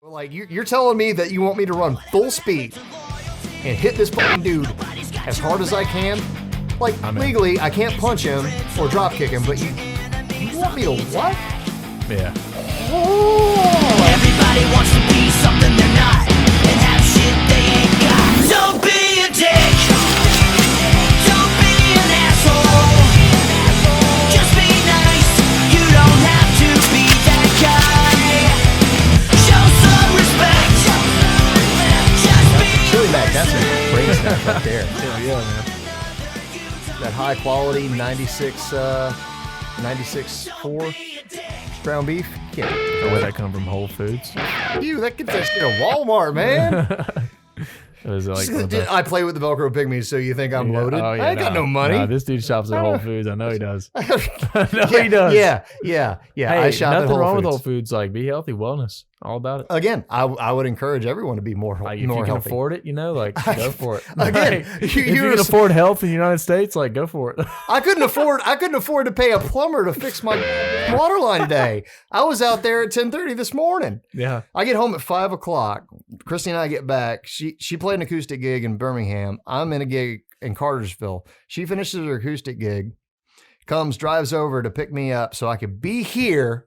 Like, you're telling me that you want me to run full speed and hit this fucking dude as hard as I can? Like, legally, I can't punch him or drop kick him, but you want me to what? Yeah. Oh. Everybody wants to be something they're not and have shit they ain't got. Don't be a dick. Don't be an asshole. Just be nice. You don't have to be that guy. Show some respect. Just be Chili Mac, that's a great snack right there. Yeah, man. That high quality 96.4 ground beef. Yeah. Where that come from? Whole Foods. You, that gets that shit at Walmart, man. It was like one of the- I play with the Velcro Pygmies, so you think I'm Yeah. loaded? Oh, yeah, I ain't got no money. Nah, this dude shops at Whole Foods. I know he does. I know yeah, he does. Yeah. Hey, I shop at nothing Whole wrong Foods. with Whole Foods. Like, be healthy, wellness, all about it. Again, I would encourage everyone to be more Like, if more you can healthy. afford it, like, go for it. Again, Like, if you can afford health in the United States, like, go for it. I couldn't afford to pay a plumber to fix my water line today. I was out there at 10:30 this morning. Yeah. I get home at 5:00. Christy and I get back. She played an acoustic gig in Birmingham. I'm in a gig in Cartersville. She finishes her acoustic gig, drives over to pick me up so I could be here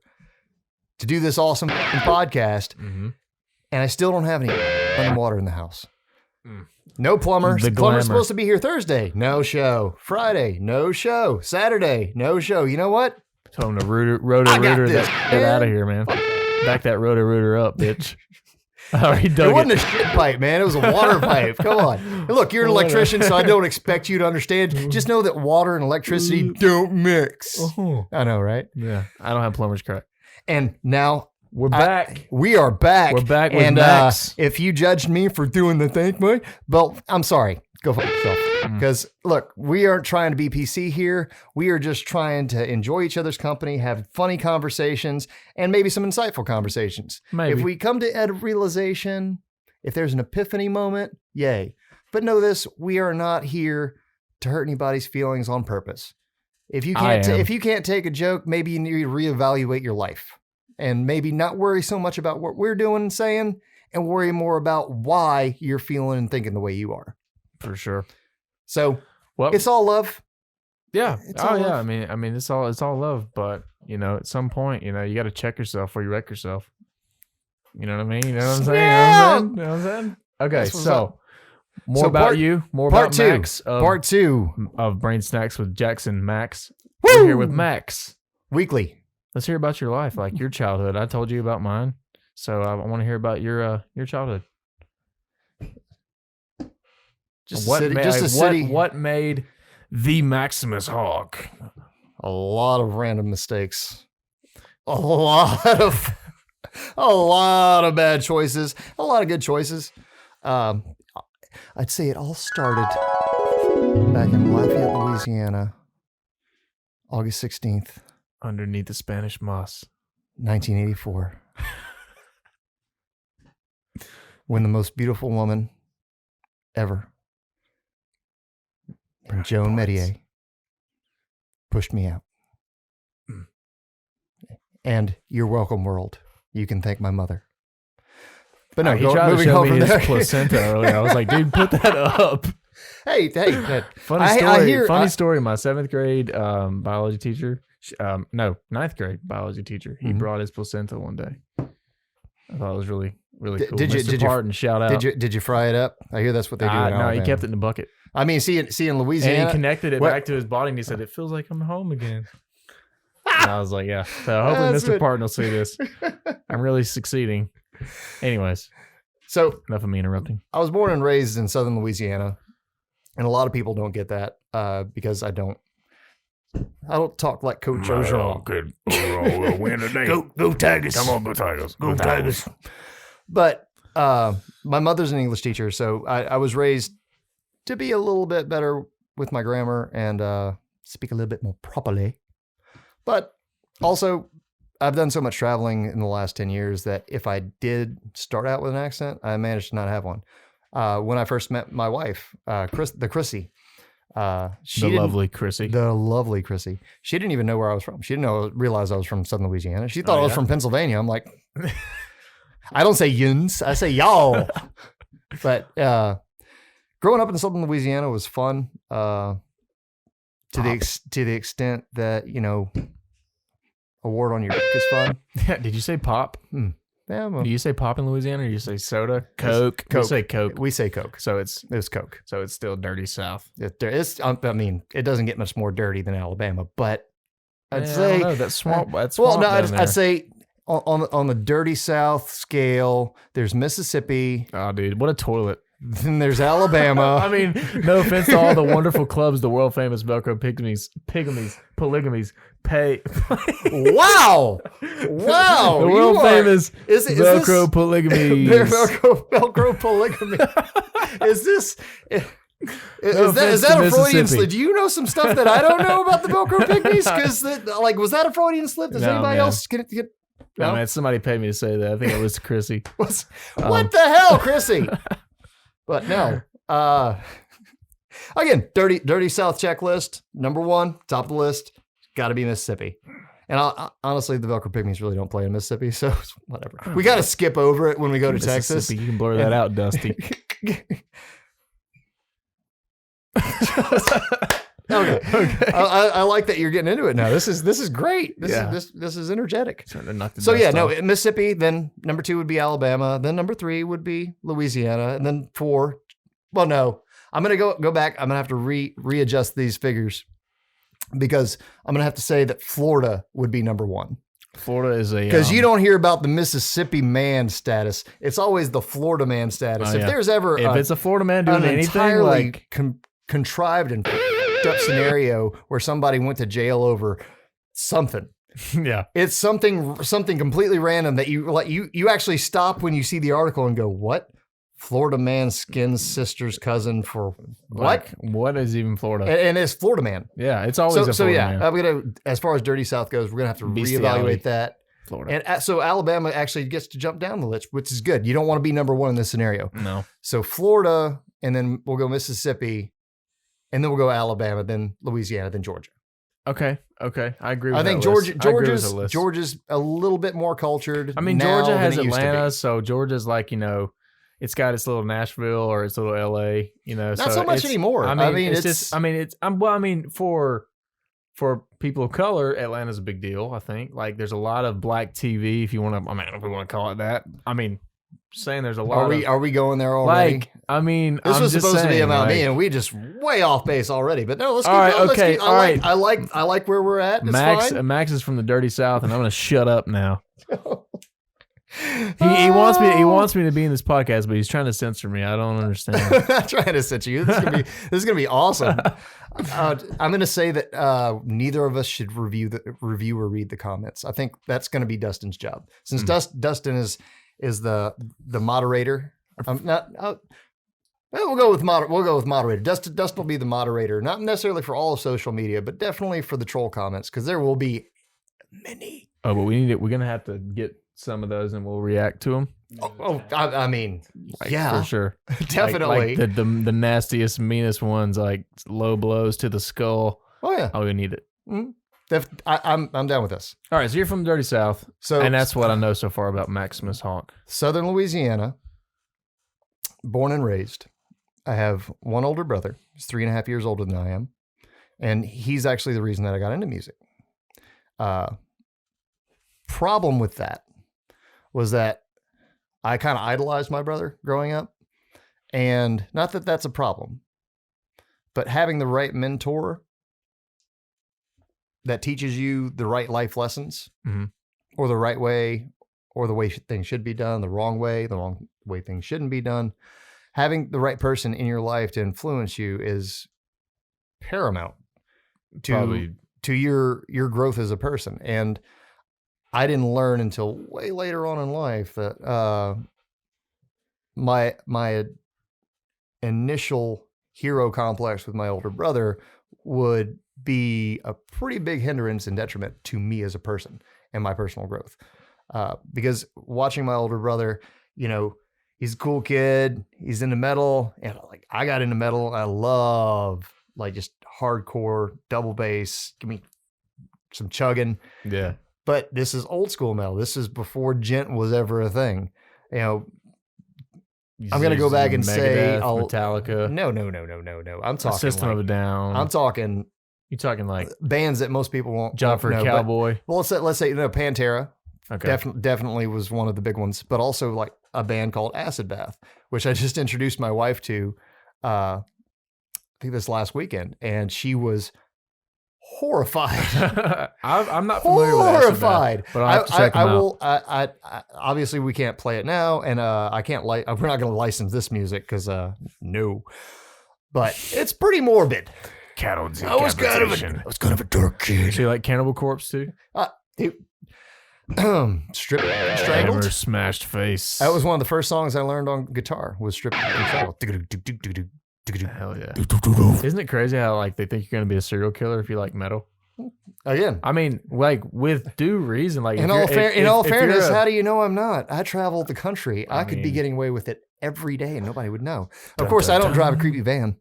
to do this awesome podcast. Mm-hmm. And I still don't have any running water in the house. Mm. No plumber. The Plumber's glamour. supposed to be here Thursday. No show. Friday. No show. Saturday. No show. You know what? Tell him to I got rotor this, get man. out of here, man. Back that rotor up, bitch. I already dug It wasn't a shit pipe, man. It was a water pipe. Come on. Look, you're an electrician, so I don't expect you to understand. Just know that water and electricity don't mix. Oh. I know, right? Yeah. I don't have plumber's crack. And now We're back. we are back. We're back with and Max. if you judged me for doing the thank me, well, I'm sorry. Go fuck yourself. Because look, we aren't trying to be PC here. We are just trying to enjoy each other's company, have funny conversations, and maybe some insightful conversations. Maybe. If we come to a realization, if there's an epiphany moment, yay. But know this, we are not here to hurt anybody's feelings on purpose. If you can't take a joke, maybe you need to reevaluate your life and maybe not worry so much about what we're doing and saying, and worry more about why you're feeling and thinking the way you are. For sure. So Well, it's all love. yeah. it's Oh all yeah. love. I mean, it's all love, but at some point, you got to check yourself before you wreck yourself. You know what I mean? You know what I'm saying? Yeah. You know what I'm saying? Okay. That's what's So up. more So about part- you, more Part about two. Max Part two. of Brain Snacks with Jackson Max. Woo! We're here with Max. Weekly. Let's hear about your life, like your childhood. I told you about mine, so I want to hear about your childhood. Just a city. What made the Maximus Hawk? A lot of random mistakes. A lot of bad choices. A lot of good choices. I'd say it all started back in Lafayette, Louisiana, August 16th, Underneath the Spanish moss. 1984. When the most beautiful woman ever, Joan Medier, pushed me out. And you're welcome, world. You can thank my mother. But no, He tried to moving show on me from his there. placenta earlier. I was like, dude, put that up. Hey, Funny story. I- Story. My 7th grade biology teacher, ninth grade biology teacher, he Mhm. brought his placenta one day. I thought it was really, really cool. Did you- Mr. did you- Parton, shout out. Did you fry it up? I hear that's what they do. In No, he Alabama. kept it in the bucket. I mean, see in And Louisiana. he connected it What- back to his body and he said, it feels like I'm home again. And I was like, yeah. So hopefully That's Mr. good. Parton will see this. I'm really succeeding. Anyways, So enough of me interrupting. I was born and raised in southern Louisiana, and a lot of people don't get that because I don't talk like Coach Ogeron. Good. We'll win today. Go Tigers! Come on, go Tigers. Go Tigers! But my mother's an English teacher, so I was raised to be a little bit better with my grammar and speak a little bit more properly. But also, I've done so much traveling in the last 10 years that if I did start out with an accent, I managed to not have one. When I first met my wife, Chrissy, The lovely Chrissy. the lovely Chrissy, she didn't even know where I was from. She didn't realize I was from Southern Louisiana. She thought Oh, I was yeah? from Pennsylvania. I'm like, I don't say yuns. I say y'all. But growing up in Southern Louisiana was fun. To the extent that, you know, award on your dick is fun. Yeah. Did you say pop? Yeah, well, Do you say pop in Louisiana, or do you say soda, Coke? Coke. We say Coke. we say Coke. So it's Coke. still dirty South. There is. I mean, it doesn't get much more dirty than Alabama, but I'd Yeah, I say don't know, that's swamp. That's well, swamp no, down there. I'd say on the dirty South scale, there's Mississippi, Oh, dude, what a toilet. then there's Alabama. I mean, no offense to all the wonderful clubs, the world famous Velcro Pygmies, Polygamies, pay. Wow, wow, The world famous is Velcro Polygamies. Velcro polygamy. Is this? Is offense that to a Freudian Mississippi. slip? Do you know some stuff that I don't know about the Velcro pygmies? Because like, was that a Freudian slip? Does No, anybody man. else get? No, man, somebody paid me to say that. I think it was Chrissy. What the hell, Chrissy? But no. Again, dirty South checklist. Number one, top of the list, got to be Mississippi. And honestly, the Velcro Pygmies really don't play in Mississippi, so it's whatever. We got to skip over it when we go to Texas. Mississippi, you can blur that out, Dusty. Okay. I like that you're getting into it now. This is great. Yeah. This is energetic. Starting to knock the So dust yeah, no, off. Mississippi, then number 2 would be Alabama, then number 3 would be Louisiana, and then 4. Well, no. I'm gonna go back. I'm gonna have to readjust these figures because I'm gonna have to say that Florida would be number 1. Florida is a Because you don't hear about the Mississippi man status. It's always the Florida man status. Oh, If yeah. there's ever if it's a Florida man doing an anything entirely like contrived and up scenario where somebody went to jail over something. yeah, It's something completely random that you actually stop when you see the article and go, "What? Florida man skins sister's cousin for what?" like, what is even Florida? And it's Florida man. Yeah, it's always a So Florida yeah, man. I'm gonna, as far as dirty South goes, we're gonna have to Bestiality. reevaluate that. Florida. And so Alabama actually gets to jump down the list, which is good. You don't want to be number 1 in this scenario. No. So Florida, and then we'll go Mississippi, and then we'll go Alabama, then Louisiana, then Georgia. Okay. I agree with I that think list. I agree with the list. Georgia's a little bit more cultured. I mean, now Georgia has than it used to be. Atlanta, so Georgia's like, you know, it's got its little Nashville or its little LA, you know. Not so much it's- anymore. I mean, it's just, I mean, it's, well, I mean, for people of color, Atlanta's a big deal, I think. Like, there's a lot of black TV, if you want to, I mean, if we want to call it that. I mean, saying there's a lot Are we going there already? like, I mean, This I'm was just supposed to be saying, about me, like, and we just way off base already. But no, let's keep All right, going. okay, all right. I like where we're at. It's Max, fine. Max is from the dirty South, and I'm going to shut up now. He wants me to be in this podcast, but he's trying to censor me. I don't understand. I'm not trying to censor you. This is gonna be awesome. I'm gonna say that neither of us should review or read the comments. I think that's gonna be Dustin's job, since Dustin is the moderator. I'm not. We'll go with moderator. Dustin will be the moderator, not necessarily for all of social media, but definitely for the troll comments, because there will be many. Oh, but we're gonna have to get some of those, and we'll react to them. I mean, Like, yeah, for sure. definitely. Like the nastiest, meanest ones, like low blows to the skull. Oh yeah, Oh, we need it. I'm down with this. All right, so you're from the dirty South, So and that's what I know so far about Maximus Hawk. Southern Louisiana, born and raised. I have one older brother. He's 3.5 years older than I am. And he's actually the reason that I got into music. Problem with that was that I kind of idolized my brother growing up. And not that that's a problem, but having the right mentor that teaches you the right life lessons Mhm. or the right way or the way things should be done, the wrong way things shouldn't be done. Having the right person in your life to influence you is paramount to your growth as a person. And I didn't learn until way later on in life that my initial hero complex with my older brother would be a pretty big hindrance and detriment to me as a person and my personal growth. Because watching my older brother, you know, he's a cool kid. He's into metal, and like I got into metal. I love like just hardcore double bass. Give me some chugging. Yeah. But this is old school metal. This is before gent was ever a thing. You know, I'm gonna go back and say Metallica. No. I'm talking System of a Down. I'm talking. You talking like bands that most people won't Joffrey know, Cowboy? Well, let's say Pantera. Okay. Definitely was one of the big ones, but also like a band called Acid Bath, which I just introduced my wife to. I think this last weekend, and she was horrified. I'm not familiar with Acid Bath, but I'll have to check them out. I obviously we can't play it now, and I can't we're not going to license this music because no, but it's pretty morbid. Cattle I was kind of a dark kid. So you like Cannibal Corpse too? Strangled. Hammer smashed face. That was one of the first songs I learned on guitar. Was Stripped and Strangled. Hell yeah! Isn't it crazy how like they think you're gonna be a serial killer if you like metal? Again, I mean, like with due reason. Like in all fairness, how do you know I'm not? I travel the country. I could be getting away with it every day, and nobody would know. Of course, I don't drive a creepy van.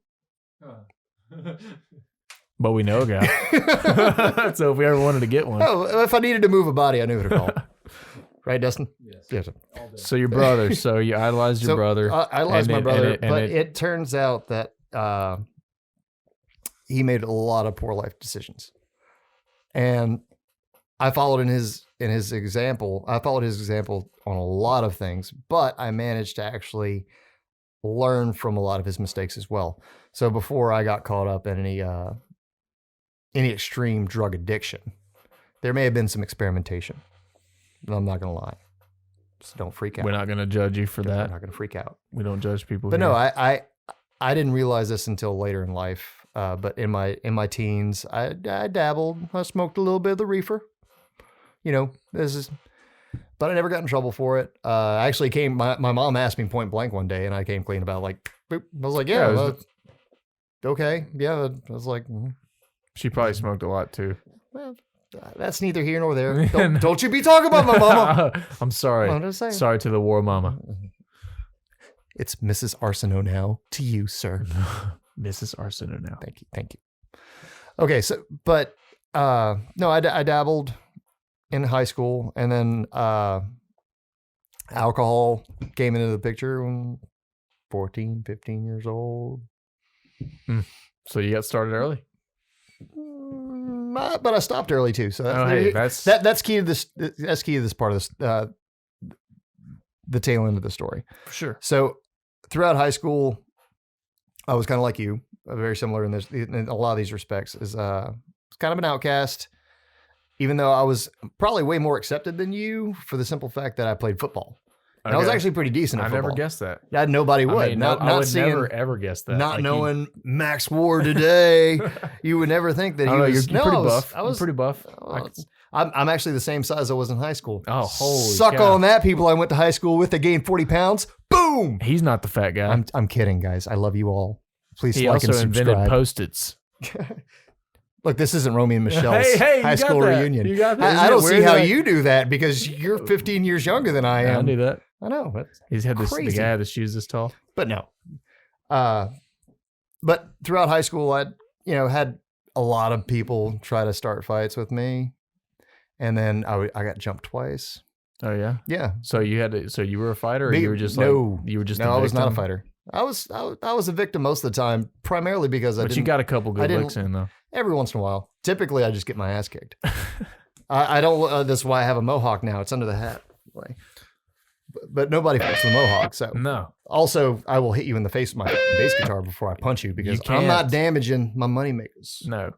But we know a guy. So if we ever wanted to get one. Oh, if I needed to move a body, I knew who to call. Right, Dustin? Yes. So your brother. So you idolized your brother. I idolized my brother, but it turns out that he made a lot of poor life decisions. And I followed in his example. I followed his example on a lot of things, but I managed to actually learn from a lot of his mistakes as well. So before I got caught up in any extreme drug addiction, there may have been some experimentation. I'm not going to lie. So don't freak out. We're not going to judge you for that. We're not going to freak out. We don't judge people. But here. no, I didn't realize this until later in life. But in my teens, I dabbled. I smoked a little bit of the reefer. But I never got in trouble for it. I actually my mom asked me point blank one day, and I came clean about it, like, boop. I was like, okay. Yeah. I was like, she probably smoked a lot too. Well, that's neither here nor there. Don't you be talking about my mama. I'm sorry. I'm just saying. Sorry to the war mama. It's Mrs. Arsenault now to you, sir. Mrs. Arsenault now. Thank you. Okay, so but no, I dabbled in high school, and then alcohol came into the picture when 14, 15 years old. So you got started early? But I stopped early too. So that's key to this. That's key to this part of this, the tail end of the story. For sure. So throughout high school, I was kind of like you, very similar in a lot of these respects. Is kind of an outcast, even though I was probably way more accepted than you for the simple fact that I played football. And I was actually pretty decent at football. I never guessed that. Nobody would. I would never ever guess that. Not knowing Max Ward today, you would never think that he was. You're pretty buff. I was pretty buff. I'm actually the same size I was in high school. Oh, holy Suck cow. on that, people I went to high school with. They gained 40 pounds. Boom! He's not the fat guy. I'm kidding, guys. I love you all. Please he like and also subscribe. invented Post-its. Look, this isn't Romeo and Michelle's high school reunion. You got that. I don't see how you do that because you're 15 years younger than I am. I knew that. I know. He's had this. Crazy. The guy had the shoes this tall. But no. But throughout high school, I had a lot of people try to start fights with me, and then I got jumped twice. Oh yeah. Yeah. So you had to. So you were a fighter, or you were just no. You were just no. I was not a fighter. I was a victim most of the time, primarily because But you got a couple good licks in though. Every once in a while. Typically, I just get my ass kicked. I don't. That's why I have a mohawk now. It's under the hat. But nobody fucks the mohawk. So no. Also, I will hit you in the face with my bass guitar before I punch you because I'm not damaging my moneymakers. No.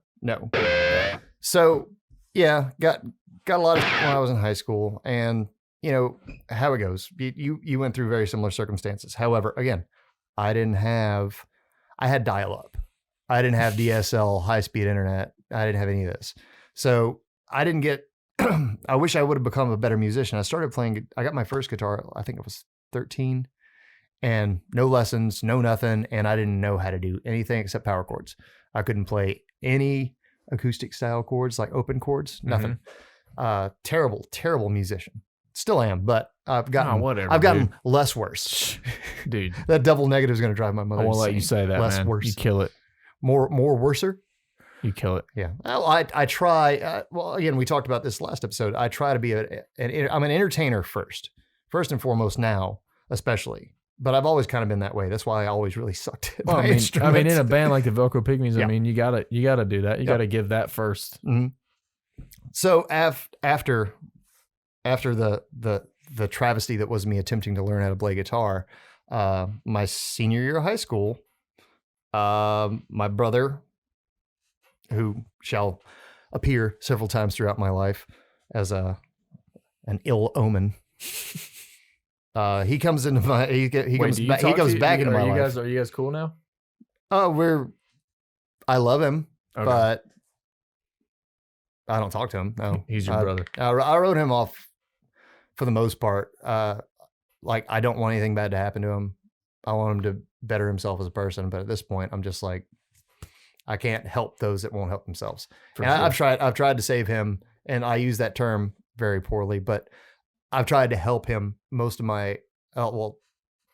So yeah, got a lot of when I was in high school, and how it goes. You went through very similar circumstances. However, again, I had dial-up. I didn't have DSL, high-speed internet. I didn't have any of this. So I didn't get, I wish I would have become a better musician. I got my first guitar, I think I was 13, and no lessons, no nothing. And I didn't know how to do anything except power chords. I couldn't play any acoustic style chords, like open chords, nothing. Terrible musician. Still am, but I've gotten less worse. Dude. That double negative is going to drive my mother I won't insane. let you say that, less man. Worse. You kill it. More worser? You kill it. Yeah. Well, I try. Well, again, we talked about this last episode. I try to be I'm an entertainer first. first and foremost now, especially. But I've always kind of been that way. That's why I always really sucked at my I mean, instruments. in a band like the Velcro Pygmies, Yeah. I mean, you gotta do that. You gotta give that first. Mhm. So after the travesty that was me attempting to learn how to play guitar, my senior year of high school, my brother, who shall appear several times throughout my life as an ill omen, he comes into my he comes back into my life. Are you guys cool now? I love him, Okay. but I don't talk to him. No, He's your brother. I wrote him off for the most part. Like, I don't want anything bad to happen to him. I want him to better himself as a person. But at this point, I'm just like, I can't help those that won't help themselves. For And sure. I've tried to save him, and I use that term very poorly, but I've tried to help him most of my,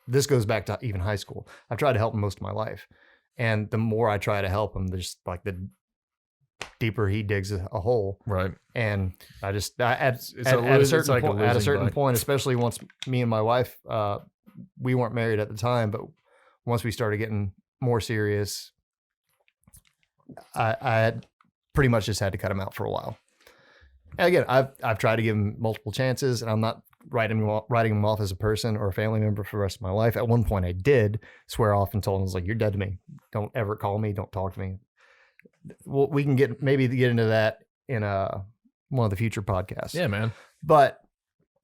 this goes back to even high school. I've tried to help him most of my life. And the more I try to help him, there's like the deeper he digs a hole. Right. And I just, at a a certain like a point, at a losing certain fight. point, especially once me and my wife, we weren't married at the time, but once we started getting more serious, I had pretty much just had to cut him out for a while. And again, I've tried to give him multiple chances, and I'm not writing him off as a person or a family member for the rest of my life. At one point, I did swear off and told him, I was like, "You're dead to me. Don't ever call me. Don't talk to me." Well, we can get into that in one of the future podcasts. Yeah, man. But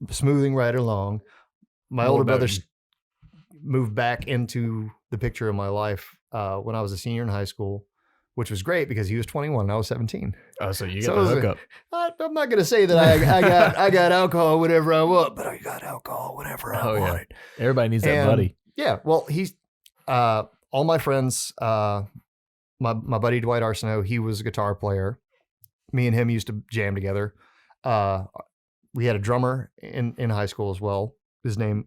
smoothing right along, my older about brother you? moved back into the picture of my life when I was a senior in high school, which was great because he was 21 and I was 17. Oh, so you So got it the was hookup. I'm not going to say that I got alcohol whenever I want, but I got alcohol whenever I Oh, yeah. want. Everybody needs that And, buddy. Yeah, well, he's all my friends. My buddy Dwight Arsenault, he was a guitar player. Me and him used to jam together. We had a drummer in high school as well. His name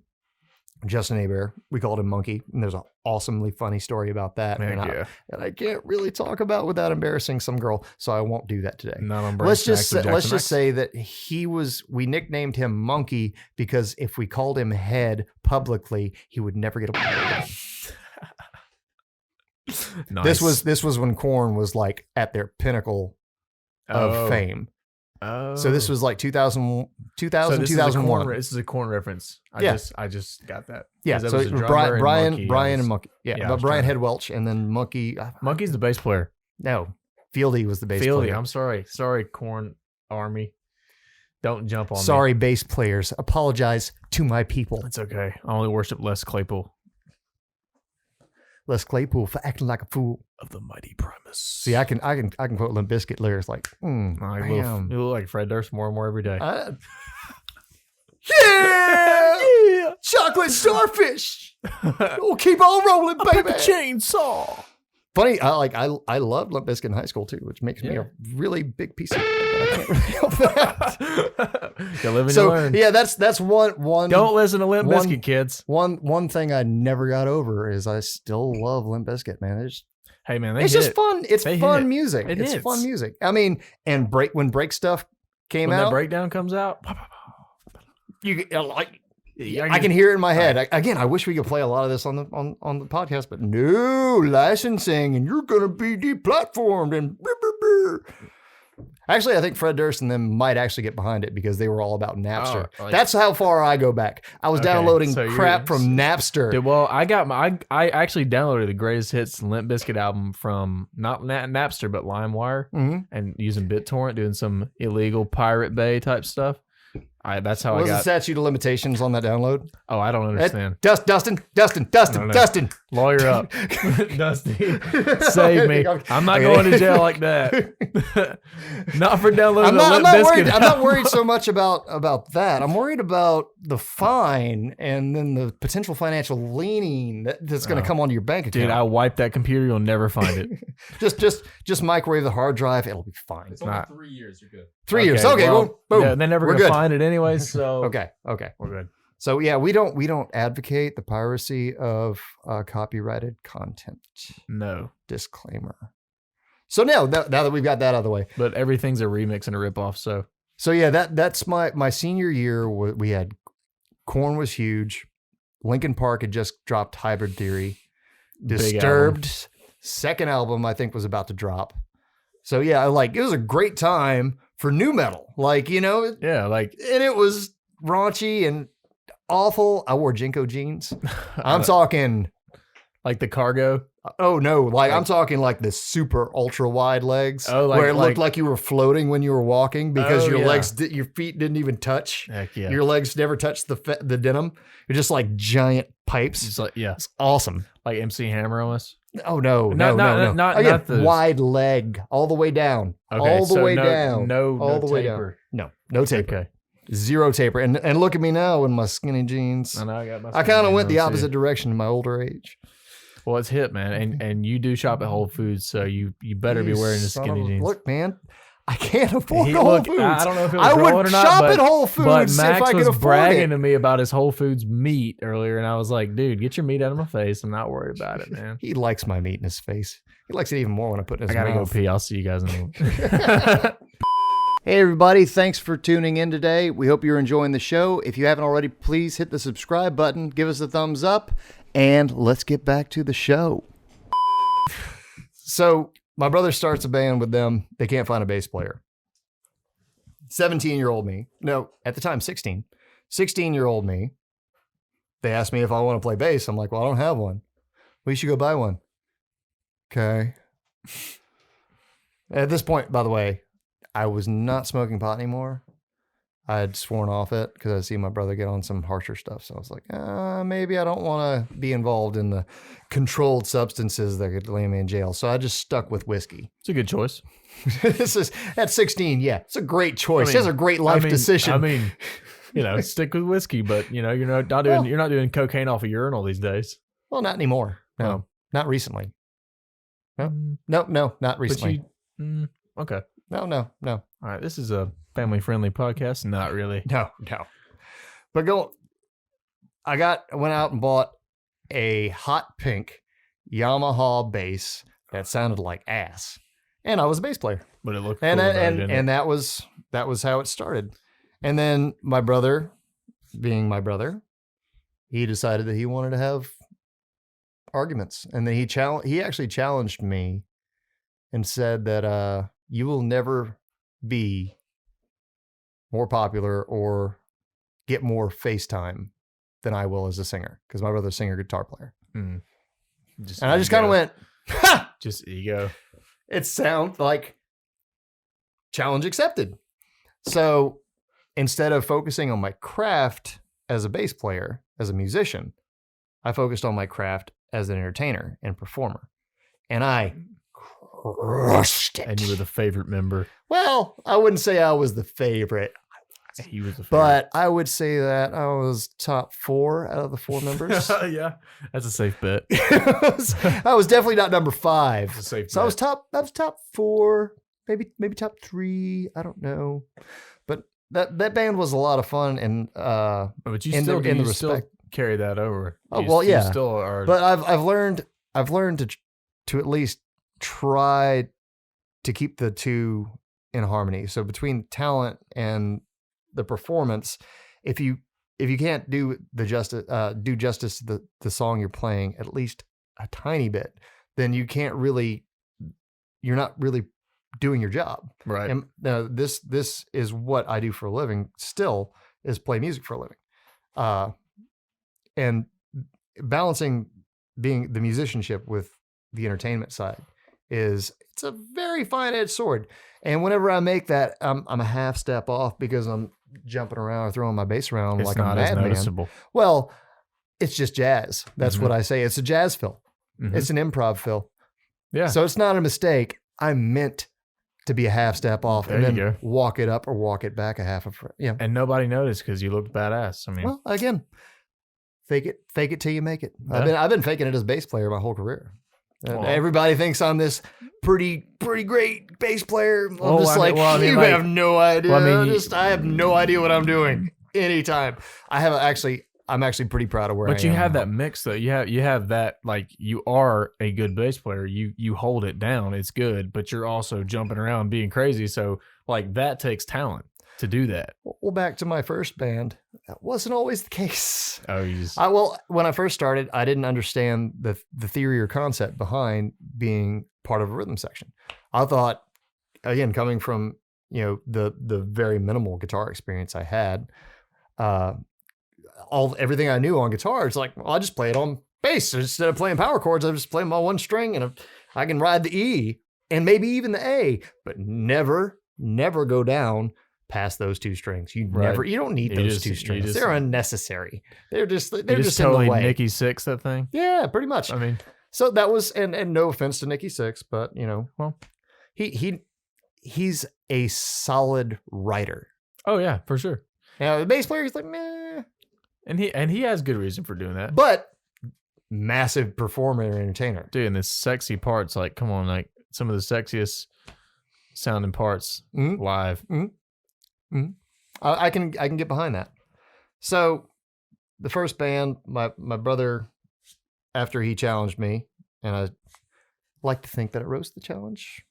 Justin Hebert. We called him Monkey, and there's an awesomely funny story about that. Heck And yeah. I can't really talk about without embarrassing some girl, so I won't do that today. Not on Let's just say that we nicknamed him Monkey because if we called him Head publicly, he would never get away with it. Nice. This was when Korn was like at their pinnacle of fame. Oh. So this was like 2000 So this 2001. This is a Korn reference. I just got that. Yeah, 'Cause that so was a drummer and Monkey. Brian I was- and Monkey. Yeah, yeah, I but was Brian trying Headwelch and then Monkey. Monkey's the bass player. No, Fieldy was the bass Fieldy, player. I'm sorry, Korn Army. Don't jump on me. Sorry, bass players. Apologize to my people. It's okay. I only worship Les Claypool Les Claypool for acting like a fool. of the Mighty Primus. See, I can quote Limp Bizkit lyrics like, You damn. look like Fred Durst more and more every day. Yeah! Chocolate starfish. We'll keep on rolling, baby. chainsaw. Funny, I loved Limp Bizkit in high school too, which makes me Yeah. a really big piece of it. But I can't really help that. You live and you So learn. yeah, that's one. Don't listen to Limp one- Bizkit, kids. One thing I never got over is I still love Limp Bizkit, man. Hey, man, they It's hit. just fun. It's They fun hit. music. It It's hits. fun music. I mean, and when break stuff came When that out, breakdown comes out, you like. Yeah, I can hear it in my head. Again, I wish we could play a lot of this on the podcast, but no licensing, and you're gonna be deplatformed and. Brr, brr, brr. Actually, I think Fred Durst and them might actually get behind it because they were all about Napster. Oh, like- That's how far I go back. I was Okay, downloading so you're- crap from Napster. Dude, well, I actually downloaded the greatest hits Limp Bizkit album from not Napster but LimeWire Mhm. and using BitTorrent, doing some illegal Pirate Bay type stuff. That's how What I was the got. statute of limitations on that download? Oh, I don't understand. Dustin, know. Lawyer up, Dusty, save me. I'm not going to jail like that. Not for downloading a Limp Bizkit. I'm not worried so much about that. I'm worried about the fine and then the potential financial leaning that's going to come onto your bank account. Dude, I wiped that computer. You'll never find it. just microwave the hard drive. It'll be fine. It's only Nah. 3 years. You're good. 3 years. Okay, well, boom. yeah, they're never We're going to good. find it anyway. So Okay. we're good. So yeah, we don't advocate the piracy of copyrighted content. No, Disclaimer. So now that we've got that out of the way, but everything's a remix and a ripoff. So so yeah, that's my senior year. We had Korn was huge. Linkin Park had just dropped Hybrid Theory. Big Disturbed second album I think was about to drop. So yeah, like it was a great time for new metal. Like, you know, Yeah, like and it was raunchy and awful. I wore Jinko jeans. I'm talking like the cargo. oh no, like I'm talking like the super ultra wide legs Oh, like- where it looked like- like you were floating when you were walking because Oh, your yeah. legs your feet didn't even touch. Heck yeah. Your legs never touched the denim. You're just like giant pipes. It's like, yeah, It's awesome. like MC Hammer almost. Oh no, Not- no. not Again, those. wide leg all the way down. Okay, all the so way no, down. No, all no the way taper. down. No taper. Okay. Zero taper. And look at me now in my skinny jeans. I know I got my. I kind of went the Hammer, too. opposite direction in my older age. Well, it's hip, man, and you do shop at Whole Foods, so you better be You wearing the son skinny of a- jeans. Look, man, I can't afford He- Whole look, Foods. I don't know if it was I rolling would or not, shop but- at Whole But Foods Max if I could was afford bragging it. to me about his Whole Foods meat earlier, and I was like, "Dude, get your meat out of my face. I'm not worried about it, man." He likes my meat in his face. He likes it even more when I put it in I his gotta go mouth. pee. I'll see you guys in a Hey, everybody. Thanks for tuning in today. We hope you're enjoying the show. If you haven't already, please hit the subscribe button, give us a thumbs up, and let's get back to the show. So, my brother starts a band with them. They can't find a bass player. 17-year-old me. No, at the time, 16. 16-year-old me. They asked me if I want to play bass. I'm like, well, I don't have one. Well, you should go buy one. Okay. At this point, by the way, I was not smoking pot anymore. I had sworn off it because I see my brother get on some harsher stuff. So I was like, maybe I don't want to be involved in the controlled substances that could land me in jail. So I just stuck with whiskey. It's a good choice. This is at 16. Yeah, it's a great choice. I mean- It's a great life decision. I mean, you know, stick with whiskey, but you know, you're not doing cocaine off a urinal these days. well, not anymore. No, Oh. not recently. Mm, No, not but recently. okay. No. All right, this is a family-friendly podcast. Not really. No. But I went out and bought a hot pink Yamaha bass that sounded like ass, and I was a bass player, But it looked and cool I- though, and didn't it? and that was how it started. And then my brother, being my brother, he decided that he wanted to have arguments, and then he actually challenged me and said that you will never be more popular or get more FaceTime than I will as a singer, because my brother's a singer guitar player. Mm. And I just kind of went, ha! just ego. It sounds like challenge accepted. So instead of focusing on my craft as a bass player, as a musician, I focused on my craft as an entertainer and performer. And I crushed it. And you were the favorite member. Well, I wouldn't say I was the favorite, He was the favorite. but I would say that I was top 4 out of the 4 members. Yeah, that's a safe bet. I was definitely not number 5. That's a safe So I was bet. top 4, maybe top 3. I don't know, but that band was a lot of fun, and But you in still the- in the you still respect- carry that over. Oh, You- well, you yeah. still are. but I've learned to at least try to keep the two in harmony. So between talent and the performance, if you can't do justice to the song you're playing at least a tiny bit, then you're not really doing your job. right. And this is what I do for a living. Still, is play music for a living, and balancing being the musicianship with the entertainment side it's a very fine-edged sword. And whenever I make that, I'm a half step off because I'm jumping around or throwing my bass around It's like a not as madman. noticeable. Well, it's just jazz. That's what I say. It's a jazz fill. Mhm. It's an improv fill. Yeah. So it's not a mistake. I meant to be a half step off There and you then go. walk it up or walk it back a half of yeah. And nobody noticed because you looked badass. I mean, Well, again, fake it till you make it. Yeah. I've been faking it as a bass player my whole career. And Well- everybody thinks I'm this pretty great bass player. I'm Well, just I mean- well, I mean, you like- have no idea. well, I mean, I have no idea what I'm doing anytime. I'm actually pretty proud of where I am. but you have now. that mix though. You have that, like, you are a good bass player. You hold it down. It's good, but you're also jumping around being crazy. So like that takes talent. to do that. Well, back to my first band, that wasn't always the case. Oh, you just When I first started, I didn't understand the theory or concept behind being part of a rhythm section. I thought, again, coming from the very minimal guitar experience I had, everything I knew on guitar, it's like, well, I just play it on bass. So instead of playing power chords, I just play my one string, and I can ride the E and maybe even the A, but never go down past those two strings. You don't need those two strings. They're unnecessary. They're just totally in the way. Nikki Sixx that thing. Yeah, pretty much. I mean, so that was, and no offense to Nikki Sixx, but well, he's a solid writer. Oh yeah, for sure. Now the bass player, he's like, meh. And he has good reason for doing that. But massive performer and entertainer. Dude, and the sexy parts, like, come on, like some of the sexiest sounding parts live. Mm-hmm. I can get behind that. So the first band, my brother, after he challenged me, and I like to think that it rose to the challenge,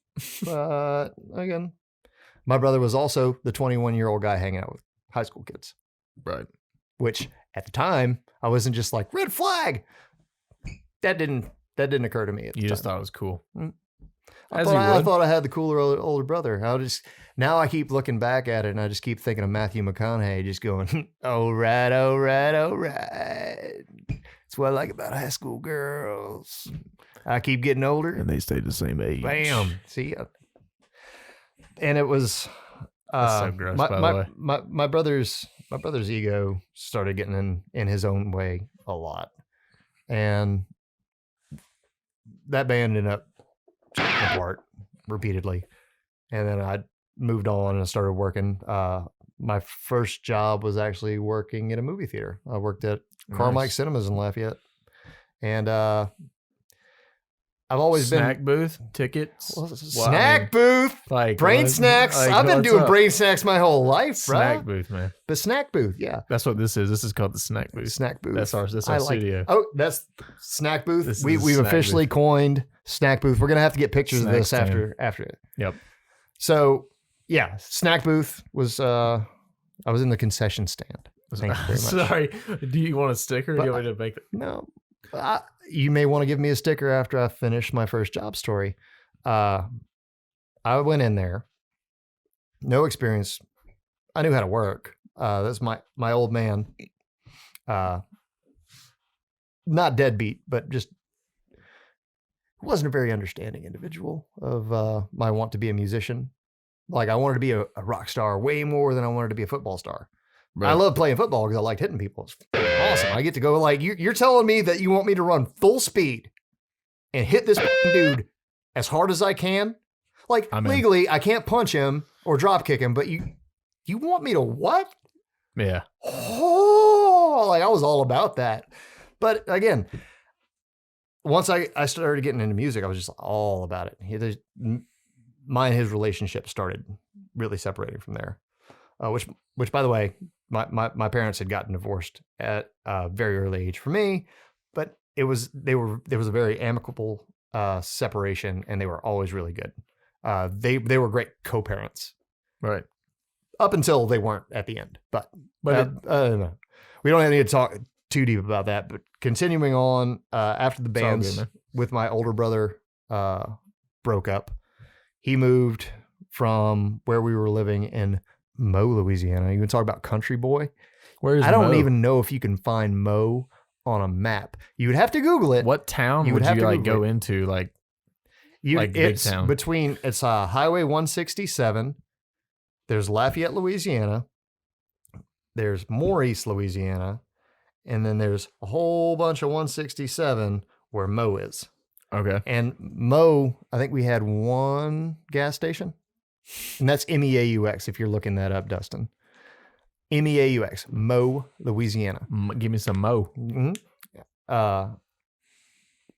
but again, my brother was also the 21-year-old guy hanging out with high school kids. Right. Which at the time I wasn't just like, red flag. That didn't occur to me at the You just time. thought it was cool. I thought I had the cooler older brother. Now I keep looking back at it, and I just keep thinking of Matthew McConaughey just going, all right. It's what I like about high school girls. I keep getting older. And they stay the same age. Bam. See? And it was... That's so gross, by the way. My brother's ego started getting in his own way a lot. And that band ended up apart repeatedly. And then I moved on and started working. My first job was actually working in a movie theater. I worked at Carmike Cinemas in Lafayette. And I've always snack booth tickets. Booth, like brain snacks. Like, I've been doing brain snacks my whole life, bro. Snack booth, man. The snack booth, yeah. That's what this is. This is called the snack booth. Snack booth. That's our studio. Oh, that's snack booth. We've snack officially booth. Coined snack booth. We're gonna have to get pictures of this after it. Yep. So yeah, snack booth was. I was in the concession stand. Thank you very much. Sorry. Do you want a sticker? Or do you want me to make it? No. You may want to give me a sticker after I finish my first job story. I went in there, no experience. I knew how to work. That's my old man. Not deadbeat, but just wasn't a very understanding individual of my want to be a musician. Like I wanted to be a rock star way more than I wanted to be a football star. Right. I love playing football because I liked hitting people. It's awesome. I get to go like, you're telling me that you want me to run full speed and hit this dude as hard as I can? Like legally, I can't punch him or drop kick him, but you want me to what? Yeah. Oh, like I was all about that. But again, once I started getting into music, I was just all about it. My and his relationship started really separating from there. Which by the way, my parents had gotten divorced at a very early age for me, but there was a very amicable separation, and they were always really good. They were great co-parents, right? Up until they weren't at the end. But we don't need to talk too deep about that. But continuing on, after the bands with my older brother broke up, he moved from where we were living in Mo, Louisiana. You can talk about country boy. Where's I don't Mo? even know if you can find Mo on a map. You would have to Google it. What town would you like go into? Like big town? It's Highway 167. There's Lafayette, Louisiana. There's Maurice, Louisiana. And then there's a whole bunch of 167 where Mo is. Okay. And Mo, I think we had one gas station. And that's MEAUX if you're looking that up, Dustin. MEAUX, Mo, Louisiana. Give me some Mo. Mm-hmm.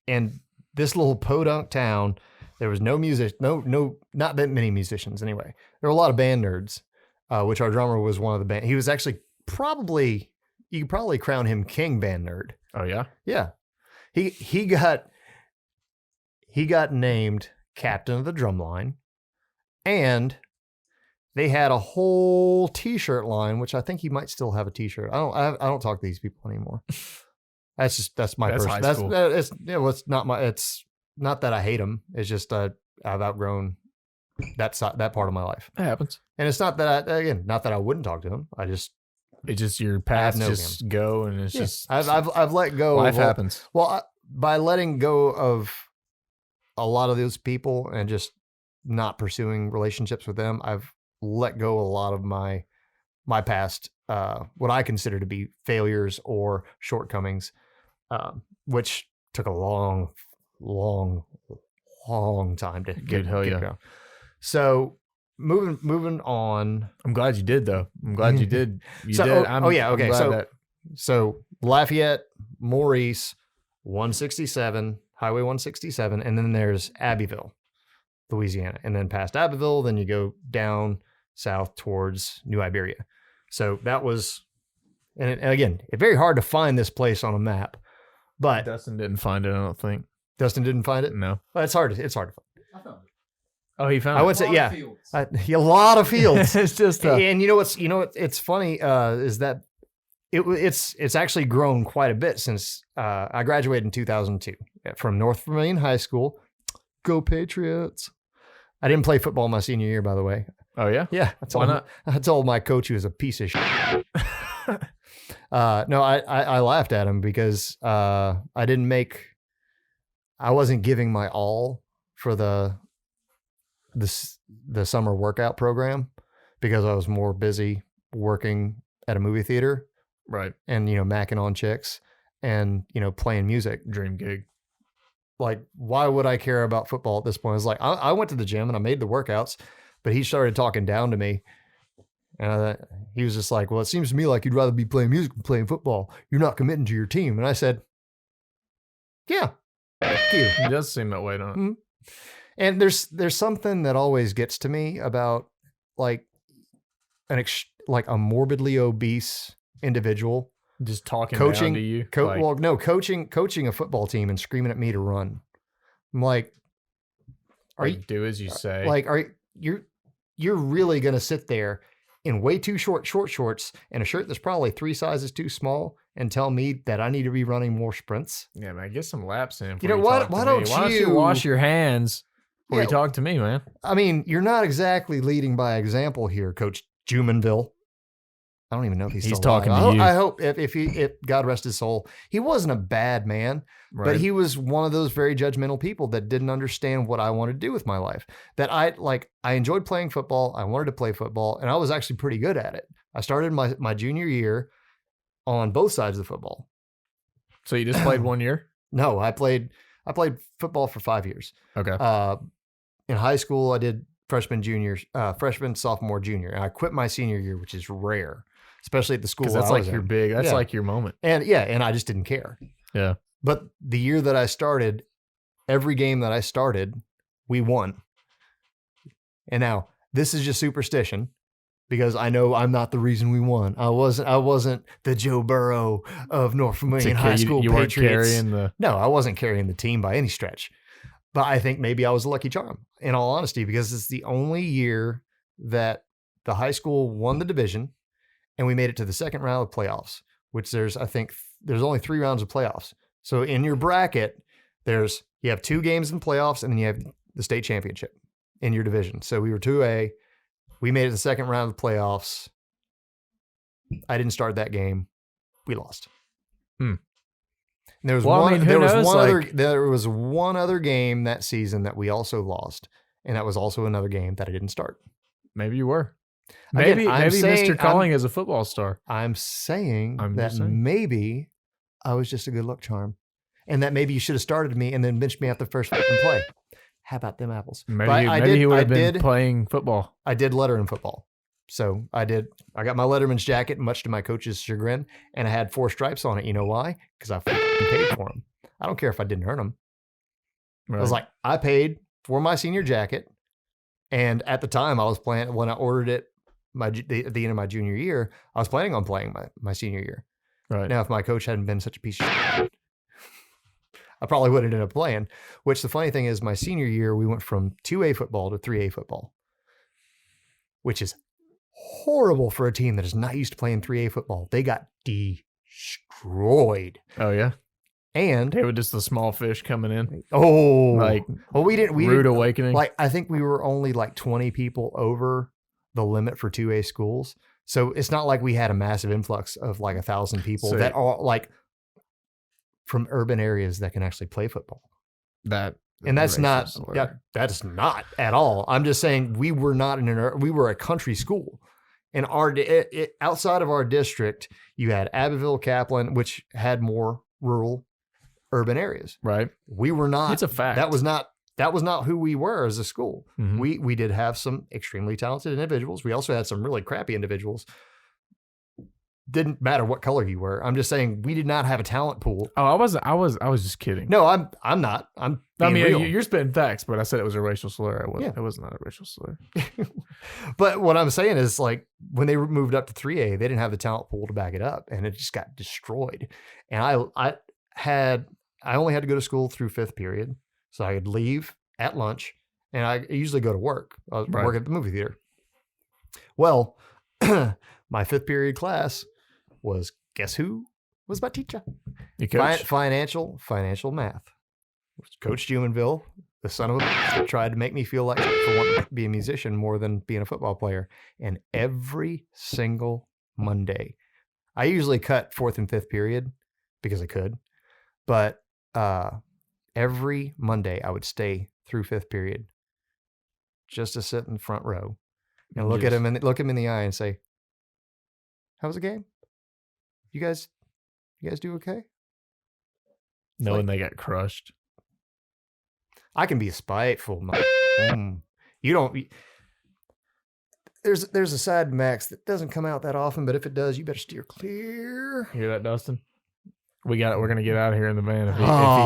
And this little podunk town, there was no music, no, not that many musicians anyway. There were a lot of band nerds, which our drummer was one of the band. He was actually you could probably crown him king band nerd. Oh yeah? Yeah. He got named captain of the drum line. And they had a whole T-shirt line, which I think he might still have a T-shirt. I don't talk to these people anymore. That's my That's person. high school. It's not my. It's not that I hate them. It's just I've outgrown that part of my life. It happens. And it's not that not that I wouldn't talk to him. It's just your paths no just go, and it's just I've let go. life of happens. By letting go of a lot of those people and just not pursuing relationships with them, I've let go a lot of my past, what I consider to be failures or shortcomings, which took a long time to get going. So moving on. I'm glad you did, though. I'm glad you did. You did. Okay. I'm glad So Lafayette, Maurice, 167, Highway 167, and then there's Abbeville, Louisiana. And then past Abbeville, then you go down south towards New Iberia. So that was, and again, it's very hard to find this place on a map, but Dustin didn't find it, I don't think. Dustin didn't find it? No. Well, it's hard to find. I found it. Oh, he found I it. would say, yeah. Fields. A lot of fields. It's just And it's funny is that it's actually grown quite a bit since I graduated in 2002 from North Vermilion High School. Go Patriots! I didn't play football my senior year, by the way. Oh yeah, Yeah, Why not? I told my coach he was a piece of shit. No, I laughed at him because I wasn't giving my all for the summer workout program because I was more busy working at a movie theater. Right. And, macking on chicks and, playing music. Dream gig. Like, why would I care about football at this point? It's like, I went to the gym and I made the workouts, but he started talking down to me. And he was just like, well, it seems to me like you'd rather be playing music than playing football. You're not committing to your team. And I said, yeah, thank you. It does seem that way, don't it? And there's something that always gets to me about like a morbidly obese individual Just talking coaching down to you. coaching a football team and screaming at me to run. I'm like, do as you say. like, you're really going to sit there in way too short shorts and a shirt that's probably 3 sizes too small and tell me that I need to be running more sprints? Yeah, man, get some laps in. Why don't you wash your hands before Yeah. you talk to me, man? I mean, you're not exactly leading by example here, Coach Jumanville. I don't even know if he's still talking alive. to you. I hope if God rest his soul, he wasn't a bad man, Right. but he was one of those very judgmental people that didn't understand what I wanted to do with my life. That I enjoyed playing football. I wanted to play football, and I was actually pretty good at it. I started my junior year on both sides of the football. So you just played 1 year? No, I played football for 5 years. Okay. In high school, I did freshman, sophomore, junior, and I quit my senior year, which is rare, especially at the school. Because that's I like was your in. big. That's Yeah. like your moment. And I just didn't care. Yeah. But the year that I started, every game that I started, we won. And now this is just superstition because I know I'm not the reason we won. I wasn't the Joe Burrow of North Vermilion High School you weren't Patriots. carrying the. No, I wasn't carrying the team by any stretch. But I think maybe I was a lucky charm, in all honesty, because it's the only year that the high school won the division and we made it to the second round of playoffs, which there's only 3 rounds of playoffs. So in your bracket, you have 2 games in playoffs and then you have the state championship in your division. So we were 2A. We made it to the second round of the playoffs. I didn't start that game. We lost. And there was there was one other game that season that we also lost, and that was also another game that I didn't start. Maybe you were. Again, Maybe Mr. Calling is a football star. I'm saying that just saying. maybe I was just a good luck charm, and that maybe you should have started me and then benched me after the first fucking play. How about them apples? Maybe he would have been playing football. I did letter in football. So I got my letterman's jacket, much to my coach's chagrin, and I had 4 stripes on it. You know why? Because I fucking paid for them. I don't care if I didn't earn them. Right. I was like, I paid for my senior jacket. And at the time I was planning, when I ordered it at the end of my junior year, I was planning on playing my senior year. Right. Now, if my coach hadn't been such a piece of shit, I probably wouldn't end up playing. Which the funny thing is, my senior year, we went from 2A football to 3A football, which is horrible for a team that is not used to playing 3A football. They got destroyed. Oh yeah, And they were just the small fish coming in. like, well, we didn't. Rude awakening. Like, I think we were only like 20 people over the limit for 2A schools. So it's not like we had a massive influx of like 1,000 people So- that are like from urban areas that can actually play football. That And that's not, racist slur. yeah, that is not at all. I'm just saying we were not we were a country school. And outside of our district, you had Abbeville, Kaplan, which had more rural urban areas. right. We were not. It's a fact. That was not who we were as a school. Mhm. We did have some extremely talented individuals. We also had some really crappy individuals. Didn't matter what color you were. I'm just saying we did not have a talent pool. Oh, I was just kidding. No, I'm not. I'm I being mean, real. you're spitting facts, but I said it was a racial slur. It was not a racial slur. But what I'm saying is, like, when they moved up to 3A, they didn't have the talent pool to back it up, and it just got destroyed. And I only had to go to school through 5th period, so I could leave at lunch, and I usually go to work. I was Right. work at the movie theater. Well, my 5th period class was, guess who was my teacher? You coach? Financial math. It was Coach Jumanville, the son of a bitch that tried to make me feel like for wanting to be a musician more than being a football player. And every single Monday, I usually cut 4th and 5th period because I could, but every Monday I would stay through 5th period just to sit in the front row and look at him in the eye and say, "How was the game? You guys do okay?" Knowing they got crushed. I can be spiteful. You don't. There's a side to Max that doesn't come out that often, but if it does, you better steer clear. Hear that, Dustin? We're gonna get out of here in the van.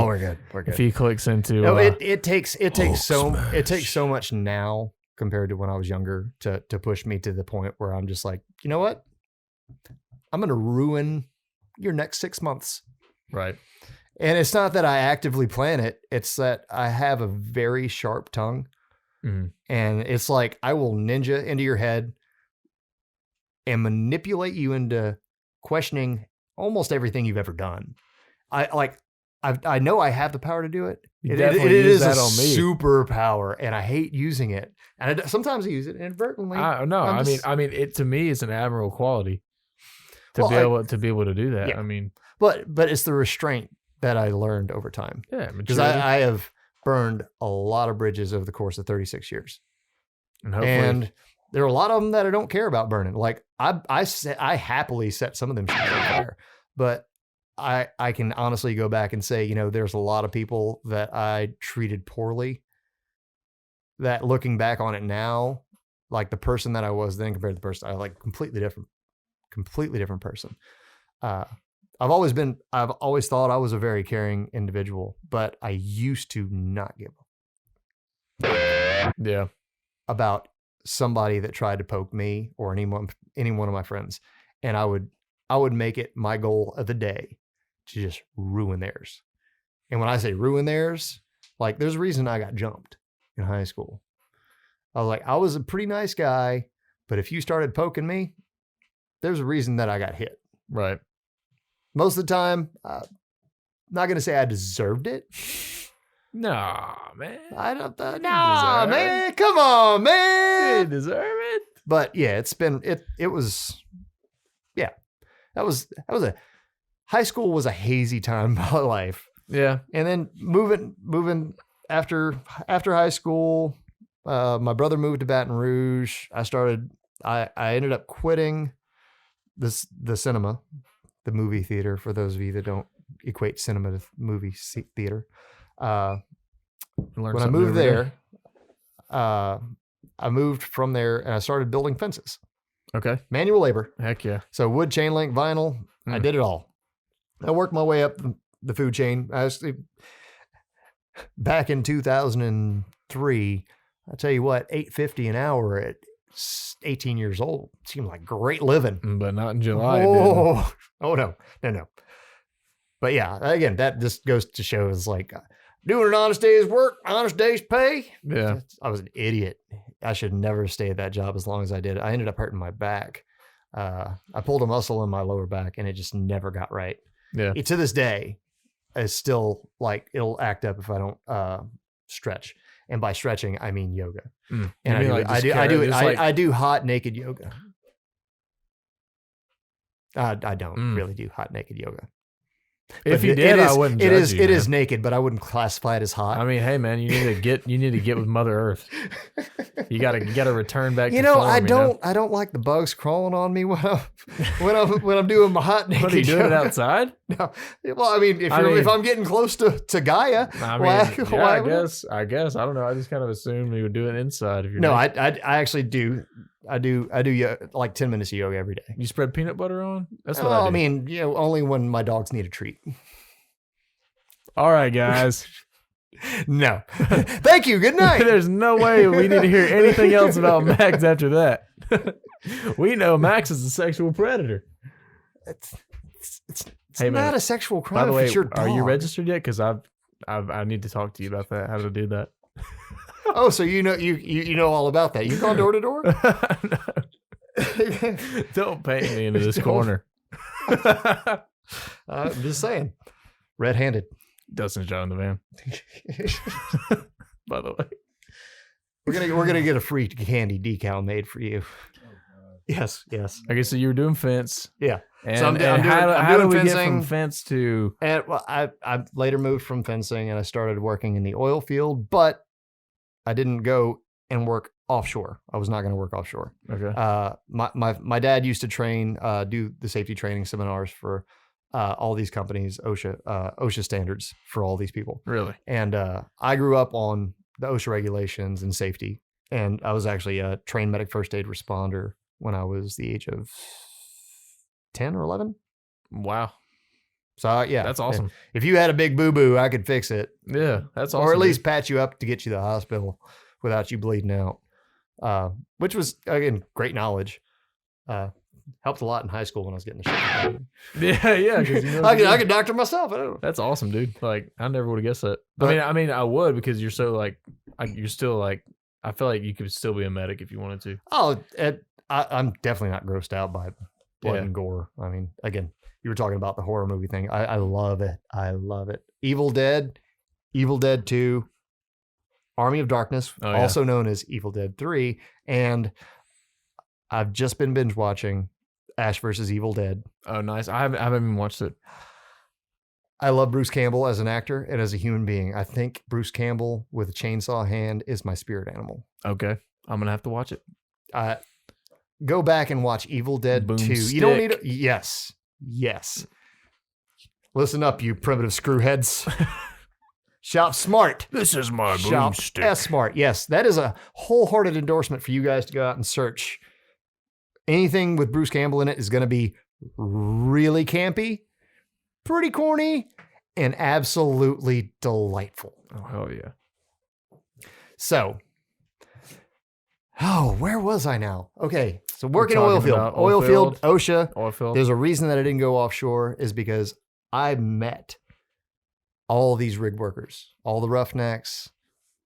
We're good. We're good. If he clicks into No, it takes Hulk so much now compared to when I was younger to push me to the point where I'm just like, you know what? I'm gonna ruin your next 6 months. right. And it's not that I actively plan it. It's that I have a very sharp tongue. Mhm. And it's like I will ninja into your head and manipulate you into questioning almost everything you've ever done. I know I have the power to do it. You It definitely use is that a on me. superpower, and I hate using it. And sometimes I use it inadvertently. No, I'm just- I mean, it to me is an admirable quality to Well, be able to do that. Yeah. I mean, but it's the restraint that I learned over time. yeah, Because maturity. I have burned a lot of bridges over the course of 36 years. and hopefully, And there are a lot of them that I don't care about burning. Like I happily set some of them shit on fire, but I can honestly go back and say, there's a lot of people that I treated poorly that looking back on it now, like the person that I was then compared to the person I like completely different person. I've always thought I was a very caring individual, but I used to not give yeah, about somebody that tried to poke me or any one of my friends, and I would make it my goal of the day to just ruin theirs. And when I say ruin theirs, like there's a reason I got jumped in high school. I was like, I was a pretty nice guy, but if you started poking me, there's a reason that I got hit. right. Most of the time, not going to say I deserved it. Nah, man. I don't. deserve Nah, it. man, come on, You man. deserve it. But yeah, it was, yeah, that was high school was a hazy time in my life. Yeah, And then moving after high school, my brother moved to Baton Rouge. I ended up quitting the cinema, the movie theater, for those of you that don't equate cinema to movie theater. Learn When I something moved every day. there, I moved from there and I started building fences, Okay. manual labor. Heck yeah. So wood, chain link, vinyl, I Mm. did it all. I worked my way up the food chain. Back in 2003, I tell you what, $8.50 an hour at 18 years old seemed like great living. But not in July. didn't it? Oh no. But yeah, again, that just goes to show is like doing an honest day's work, honest day's pay. Yeah. I was an idiot. I should never stay at that job as long as I did. I ended up hurting my back. I pulled a muscle in my lower back and it just never got right. Yeah. To this day, it's still like it'll act up if I don't stretch. And by stretching, I mean yoga. Mm. And You mean like just I do hot naked yoga. I don't really do hot naked yoga. If But you did, I wouldn't judge you. It man. is naked, but I wouldn't classify it as hot. I mean, hey man, you need to get with Mother Earth. You gotta return back. You to know, form, I don't like the bugs crawling on me when I'm doing my hot naked What are you doing it yoga. outside? No. Well, I mean, if I'm getting close to Gaia, I mean, why yeah, would I guess. I don't know. I just kind of assumed you would do it inside. If you're No, naked. I actually do. I do like 10 minutes of yoga every day. You spread peanut butter on. That's what Well, I I do. mean, only when my dogs need a treat. All right, guys. No. Thank you. Good night. There's no way we need to hear anything else about Max after that. We know Max is a sexual predator. It's Hey, man, not a sexual crime. By the if way, it's your are you dog. registered yet? Because I need to talk to you about that. How to do that. Oh, so you know all about that. You've gone door to door? Don't paint me into this corner. I'm just saying. Red-handed. Dustin's driving the van. By the way, We're gonna get a free candy decal made for you. Yes. okay. So you were doing fence. Yeah. And, So I'm and doing how do we get fencing. from fence to? And well, I later moved from fencing and I started working in the oil field, but I didn't go and work offshore. I was not going to work offshore. Okay. My dad used to train, do the safety training seminars for all these companies, OSHA standards for all these people. Really? And I grew up on the OSHA regulations and safety. And I was actually a trained medic first aid responder when I was the age of 10 or 11. Wow. So yeah, That's awesome. If you had a big boo-boo, I could fix it. Yeah, that's awesome. Or at least dude. patch you up to get you to the hospital without you bleeding out. Which was, again, great knowledge. Helped a lot in high school when I was getting the shit. Yeah. 'Cause you know I could doctor myself. I don't know. That's awesome, dude. Like I never would have guessed that. But- I mean, I would because you're so like, you're still like. I feel like you could still be a medic if you wanted to. Oh, I'm definitely not grossed out by blood Yeah. and gore. I mean, again, you were talking about the horror movie thing. I love it. I love it. Evil Dead 2, Army of Darkness, Oh, yeah. also known as Evil Dead 3. And I've just been binge watching Ash versus Evil Dead. Oh, nice. I haven't even watched it. I love Bruce Campbell as an actor and as a human being. I think Bruce Campbell with a chainsaw hand is my spirit animal. Okay, I'm gonna have to watch it. Go back and watch Evil Dead 2. Boomstick. You don't need to. Yes. Listen up, you primitive screwheads. Shop smart. This is my Shop S smart. Yes, that is a wholehearted endorsement for you guys to go out and search. Anything with Bruce Campbell in it is going to be really campy, pretty corny, and absolutely delightful. Oh hell yeah! So, where was I now? Okay, so working We're oil talking field, about oil field, OSHA. Oil field. There's a reason that I didn't go offshore is because I met all these rig workers, all the roughnecks,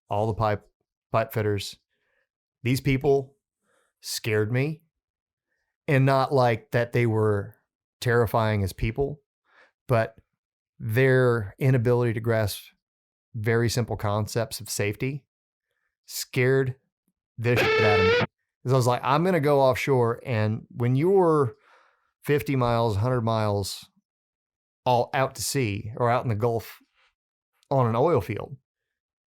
all the pipe fitters. These people scared me, and not like that they were terrifying as people, but their inability to grasp very simple concepts of safety scared this shit out of me. Because I was like, I'm going to go offshore, and when you're 50 miles, 100 miles all out to sea or out in the Gulf on an oil field,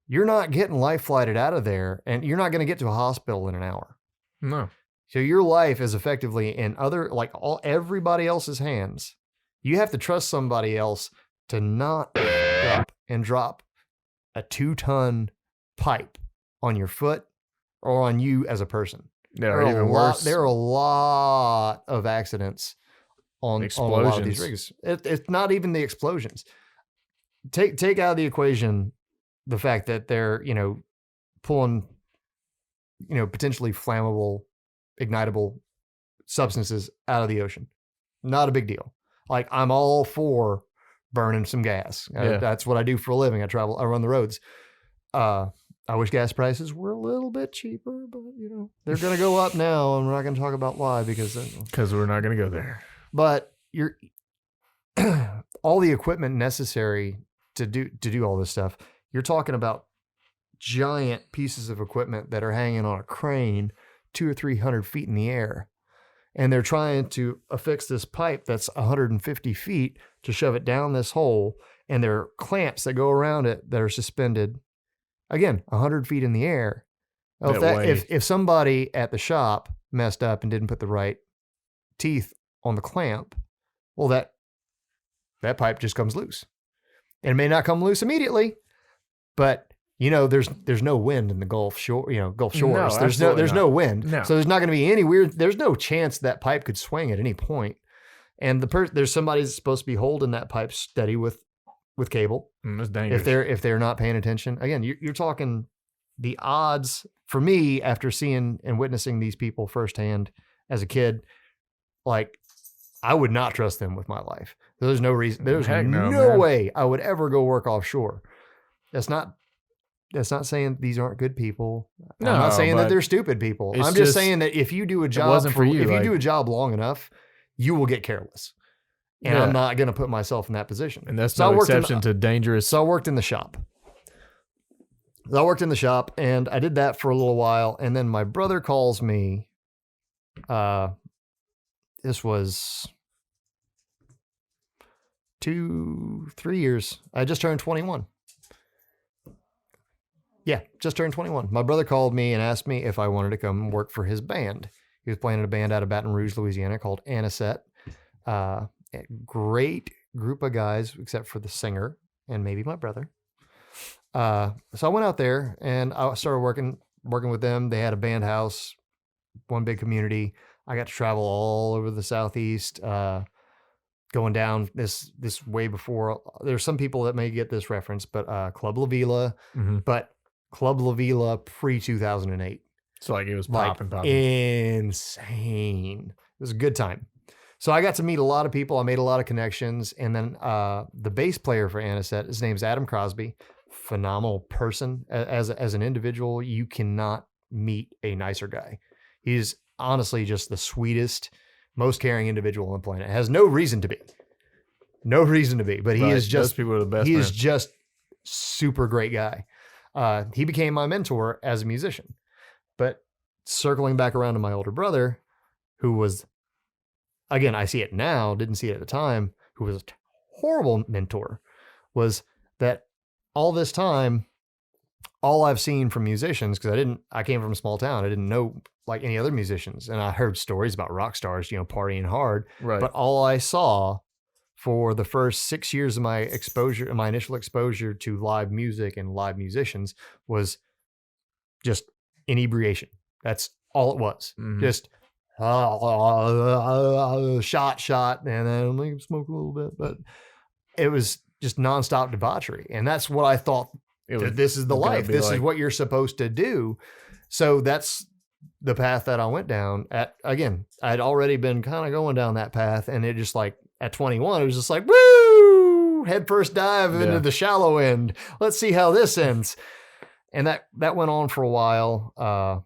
you're not getting life flighted out of there, and you're not going to get to a hospital in an hour. No. So your life is effectively in everybody else's hands. You have to trust somebody else to not pick up and drop a 2-ton pipe on your foot or on you as a person. There are even worse. There are a lot of accidents on a lot of these rigs. It's not even the explosions. Take out of the equation the fact that they're, pulling, potentially flammable, ignitable substances out of the ocean. Not a big deal. Like, I'm all for burning some gas. Yeah. That's what I do for a living. I run the roads. I wish gas prices were a little bit cheaper, but they're going to go up now, and we're not going to talk about why because we're not going to go there. But you're all the equipment necessary to do all this stuff. You're talking about giant pieces of equipment that are hanging on a crane 200 or 300 feet in the air. And they're trying to affix this pipe that's 150 feet to shove it down this hole. And there are clamps that go around it that are suspended, again, 100 feet in the air. Well, if somebody at the shop messed up and didn't put the right teeth on the clamp, well, that pipe just comes loose. And it may not come loose immediately, but there's no wind in the Gulf Shores. No, there's no wind. No. So there's not going to be there's no chance that pipe could swing at any point. And there's somebody that's supposed to be holding that pipe steady with cable. That's dangerous. If they're not paying attention. Again, you're talking the odds for me after seeing and witnessing these people firsthand as a kid, like I would not trust them with my life. There's no reason. There's no way I would ever go work offshore. That's not saying these aren't good people. No, I'm not saying that they're stupid people. I'm just saying that if you do a job if you do a job long enough, you will get careless. And I'm not going to put myself in that position. And that's no exception to dangerous. So I worked in the shop. And I did that for a little while. And then my brother calls me. This was 2-3 years. I just turned 21. Yeah, just turned 21. My brother called me and asked me if I wanted to come work for his band. He was playing in a band out of Baton Rouge, Louisiana called Anisette. Great group of guys, except for the singer and maybe my brother. So I went out there and I started working with them. They had a band house, one big community. I got to travel all over the Southeast, going down this way before. There's some people that may get this reference, but Club La Vila, but Club La Vila pre-2008. So like it was popping. Insane. It was a good time. So I got to meet a lot of people. I made a lot of connections. And then the bass player for Anisette, his name's Adam Crosby. Phenomenal person. As an individual, you cannot meet a nicer guy. He's honestly just the sweetest, most caring individual on the planet. Has no reason to be. But he is just, those people are the best. He is just super great guy. He became my mentor as a musician. But circling back around to my older brother, who was, again, I see it now, didn't see it at the time, who was a horrible mentor, was that all this time, all I've seen from musicians, because I came from a small town, I didn't know like any other musicians, and I heard stories about rock stars, partying hard, right? But all I saw for the first 6 years of my initial exposure to live music and live musicians was just inebriation. That's all it was. Mm-hmm. Just shot, and then I smoke a little bit, but it was just nonstop debauchery. And that's what I thought. This is the life. This is what you're supposed to do. So that's the path that I went down. I'd already been kind of going down that path, and it just like at 21, it was just like, woo, head first dive into the shallow end. Let's see how this ends. And that went on for a while.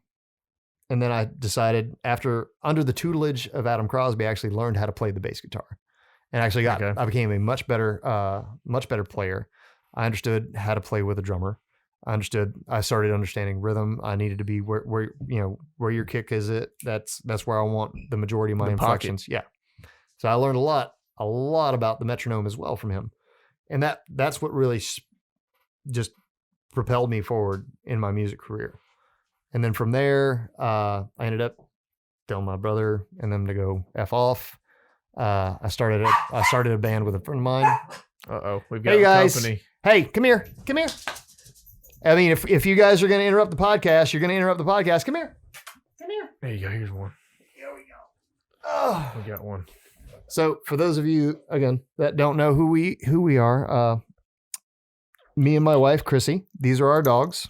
And then I decided under the tutelage of Adam Crosby, I actually learned how to play the bass guitar, and actually I became a much better player. I understood how to play with a drummer. I started understanding rhythm. I needed to be where your kick is. That's where I want the majority of my inflections. Yeah. So I learned a lot about the metronome as well from him. And that's what really just propelled me forward in my music career. And then from there, I ended up telling my brother and them to go F off. I started a band with a friend of mine. We've got company. Hey, come here. I mean, if you guys are going to interrupt the podcast, you're going to interrupt the podcast. Come here. There you go. Here's one. Here we go. Oh, we got one. So for those of you again that don't know who we are, me and my wife Chrissy. These are our dogs.